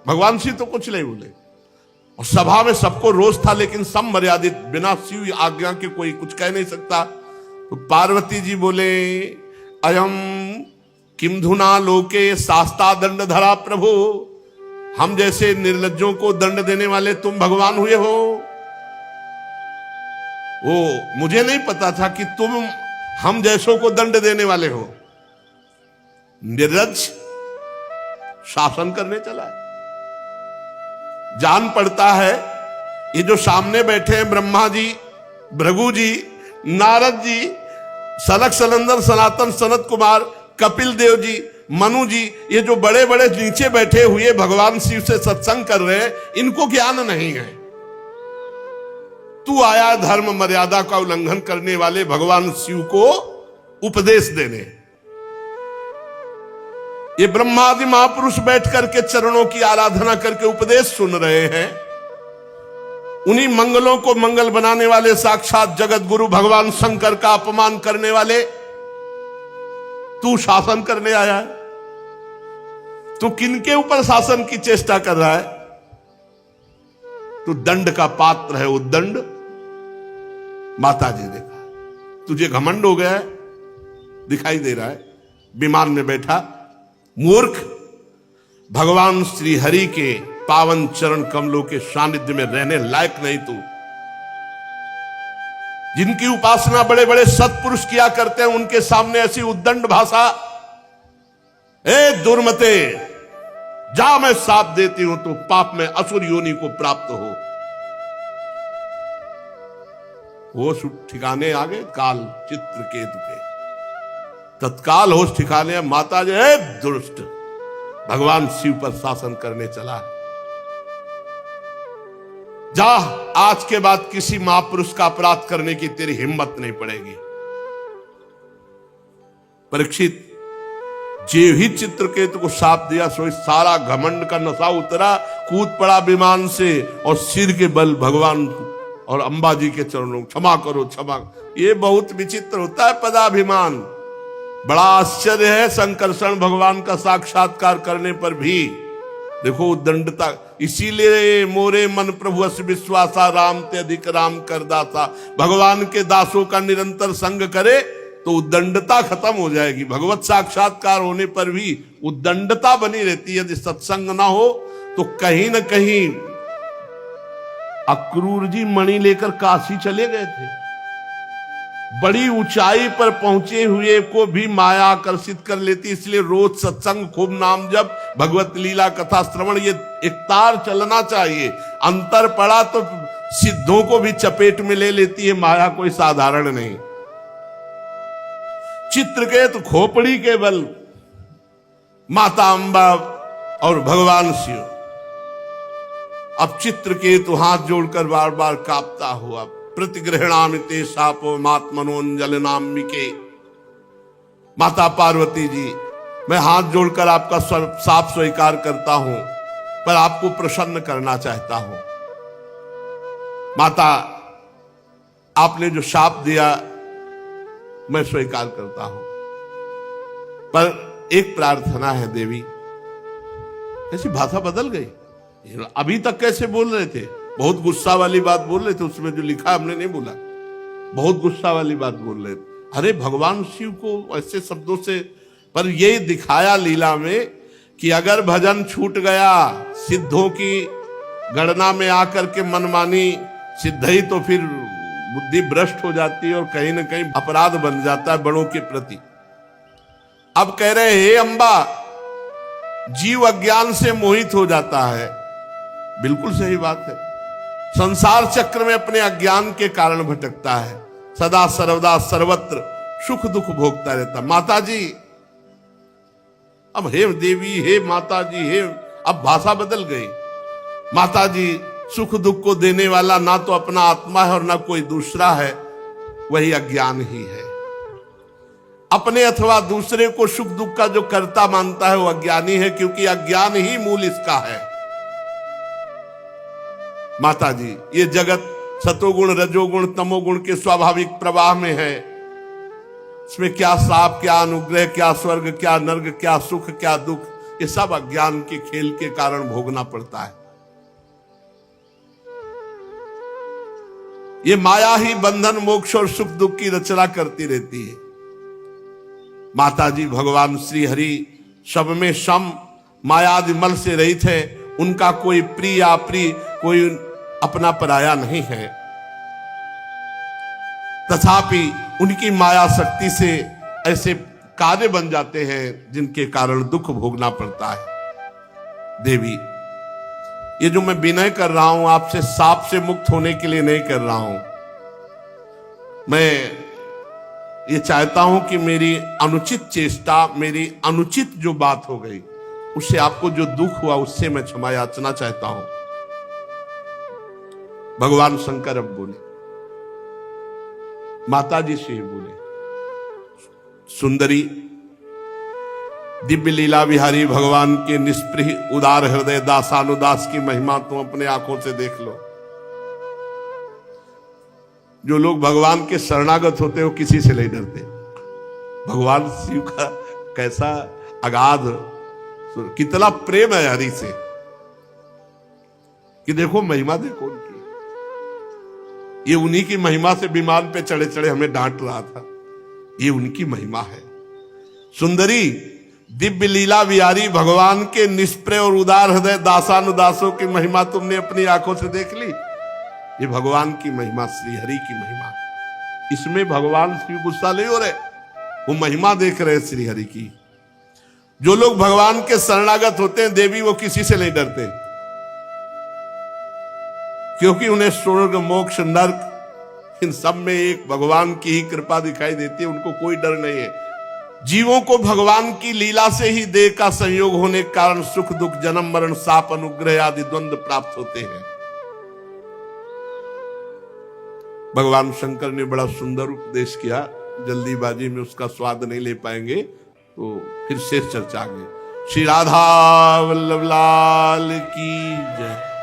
भगवान शिव तो कुछ नहीं बोले और सभा में सबको रोष था, लेकिन सब मर्यादित, बिना शिव आज्ञा के कोई कुछ कह नहीं सकता। तो पार्वती जी बोले, अयम किम धुना लोके शास्ता दंड धरा प्रभु, हम जैसे निर्लज्जों को दंड देने वाले तुम भगवान हुए हो। वो मुझे नहीं पता था कि तुम हम जैसों को दंड देने वाले हो। निर्लज्ज शासन करने चला है। जान पड़ता है ये जो सामने बैठे हैं ब्रह्मा जी, भृगु जी, नारद जी, सनक सनंदन सनातन सनत कुमार, कपिल देव जी, मनु जी, ये जो बड़े बड़े नीचे बैठे हुए भगवान शिव से सत्संग कर रहे हैं, इनको ज्ञान नहीं है। तू आया धर्म मर्यादा का उल्लंघन करने वाले भगवान शिव को उपदेश देने। ये ब्रह्मादि महापुरुष बैठ करके चरणों की आराधना करके उपदेश सुन रहे हैं। उन्हीं मंगलों को मंगल बनाने वाले साक्षात जगत गुरु भगवान शंकर का अपमान करने वाले तू शासन करने आया है। तू किनके ऊपर शासन की चेष्टा कर रहा है? तू दंड का पात्र है। उद्दंड माता जी ने कहा, तुझे घमंड हो गया है, दिखाई दे रहा है विमान में बैठा मूर्ख। भगवान श्री हरि के पावन चरण कमलों के सानिध्य में रहने लायक नहीं तू। जिनकी उपासना बड़े बड़े सत्पुरुष किया करते हैं, उनके सामने ऐसी उद्दंड भाषा। ए दुर्मते, जा, मैं साप देती हूं तो पाप में असुर योनि को प्राप्त हो। होश ठिकाने आ गए काल चित्रकेतु के, तत्काल होश ठिकाने। माता जी, दुष्ट, भगवान शिव पर शासन करने चला है। जा, आज के बाद किसी महापुरुष का अपराध करने की तेरी हिम्मत नहीं पड़ेगी। परीक्षित जे ही चित्रकेतु को शाप दिया, सो सारा घमंड का नशा उतरा, कूद पड़ा विमान से और सिर के बल भगवान और अंबा जी के चरणों, क्षमा करो क्षमा। ये बहुत विचित्र होता है पदाभिमान। बड़ा आश्चर्य है, संकर्षण भगवान का साक्षात्कार करने पर भी देखो दंडता। इसीलिए मोरे मन प्रभु अस विश्वासा, राम ते अधिक राम कर दासा। भगवान के दासों का निरंतर संग करे तो उद्दंडता खत्म हो जाएगी। भगवत साक्षात्कार होने पर भी उद्दंडता बनी रहती है। यदि सत्संग ना हो तो कहीं ना कहीं अक्रूर जी मणि लेकर काशी चले गए थे। बड़ी ऊंचाई पर पहुंचे हुए को भी माया आकर्षित कर लेती, इसलिए रोज सत्संग, खूब नाम जप, भगवत लीला कथा श्रवण, ये एक तार चलना चाहिए। अंतर पड़ा तो सिद्धों को भी चपेट में ले लेती है माया, कोई साधारण नहीं। चित्रकेतु खोपड़ी के बल माता अंबा और भगवान शिव। अब चित्रकेतु हाथ जोड़कर बार बार कांपता हुआ, प्रतिगृहणामिते शापो मात्मनोंजलनाम्बिके। माता पार्वती जी, मैं हाथ जोड़कर आपका शाप स्वीकार करता हूं, पर आपको प्रसन्न करना चाहता हूं। माता, आपने जो शाप दिया मैं स्वीकार करता हूं, पर एक प्रार्थना है देवी। ऐसी भाषा बदल गई। अभी तक कैसे बोल रहे थे, बहुत गुस्सा वाली बात बोल रहे थे, उसमें जो लिखा हमने नहीं बोला। बहुत गुस्सा वाली बात बोल रहे थे। अरे भगवान शिव को ऐसे शब्दों से, पर ये दिखाया लीला में कि अगर भजन छूट गया, सिद्धों की गणना में आकर के मनमानी सिद्ध ही, तो फिर बुद्धि भ्रष्ट हो जाती है और कहीं ना कहीं अपराध बन जाता है बड़ों के प्रति। अब कह रहे हे अम्बा, जीव अज्ञान से मोहित हो जाता है। बिल्कुल सही बात है। संसार चक्र में अपने अज्ञान के कारण भटकता है, सदा सर्वदा सर्वत्र सुख दुख भोगता रहता। माता जी, अब हे देवी, हे माता जी, हे, अब भाषा बदल गई। माता जी, सुख दुख को देने वाला ना तो अपना आत्मा है और ना कोई दूसरा है, वही अज्ञान ही है। अपने अथवा दूसरे को सुख दुख का जो कर्ता मानता है वो अज्ञानी है, क्योंकि अज्ञान ही मूल इसका है। माता जी, ये जगत सतोगुण रजोगुण तमोगुण के स्वाभाविक प्रवाह में है। इसमें क्या साप, क्या अनुग्रह, क्या स्वर्ग, क्या नर्क, क्या सुख, क्या दुख, ये सब अज्ञान के खेल के कारण भोगना पड़ता है। ये माया ही बंधन मोक्ष और सुख दुख की रचना करती रहती है। माता जी, भगवान श्री हरि सब में सम मायादि मल से रहित है। उनका कोई प्रिय अप्रिय, कोई अपना पराया नहीं है। तथापि उनकी माया शक्ति से ऐसे कार्य बन जाते हैं जिनके कारण दुख भोगना पड़ता है। देवी, ये जो मैं विनय कर रहा हूं आपसे, साप से मुक्त होने के लिए नहीं कर रहा हूं। मैं ये चाहता हूं कि मेरी अनुचित चेष्टा, मेरी अनुचित जो बात हो गई, उससे आपको जो दुख हुआ उससे मैं क्षमा याचना चाहता हूं। भगवान शंकर अब बोले, माता जी से बोले, सुंदरी, दिव्य लीला विहारी भगवान के निष्प्रिय उदार हृदय दासानुदास की महिमा तुम अपने आंखों से देख लो। जो लोग भगवान के शरणागत होते हो किसी से नहीं डरते। भगवान शिव का कैसा अगाध, कितना प्रेम है हरि से, कि देखो महिमा देखो उनकी। ये उन्हीं की महिमा से विमान पे चढ़े चढ़े हमें डांट रहा था। ये उनकी महिमा है। सुंदरी, दिव्य लीला विहारी भगवान के निष्प्रिय और उदार हृदय दासानुदासों की महिमा तुमने अपनी आंखों से देख ली। ये भगवान की महिमा, श्री हरि की महिमा। इसमें भगवान शिव गुस्सा नहीं हो रहे, वो महिमा देख रहे श्री हरि की। जो लोग भगवान के शरणागत होते हैं देवी, वो किसी से नहीं डरते, क्योंकि उन्हें स्वर्ग मोक्ष नर्क इन सब में एक भगवान की ही कृपा दिखाई देती है। उनको कोई डर नहीं है। जीवों को भगवान की लीला से ही देह का संयोग होने के कारण सुख दुख, जन्म मरण, साप, अनुग्रह आदि द्वंद्व प्राप्त होते हैं। भगवान शंकर ने बड़ा सुंदर उपदेश किया, जल्दीबाजी में उसका स्वाद नहीं ले पाएंगे, तो फिर शेष चर्चा आगे। श्री राधा वल्लभ लाल की जय।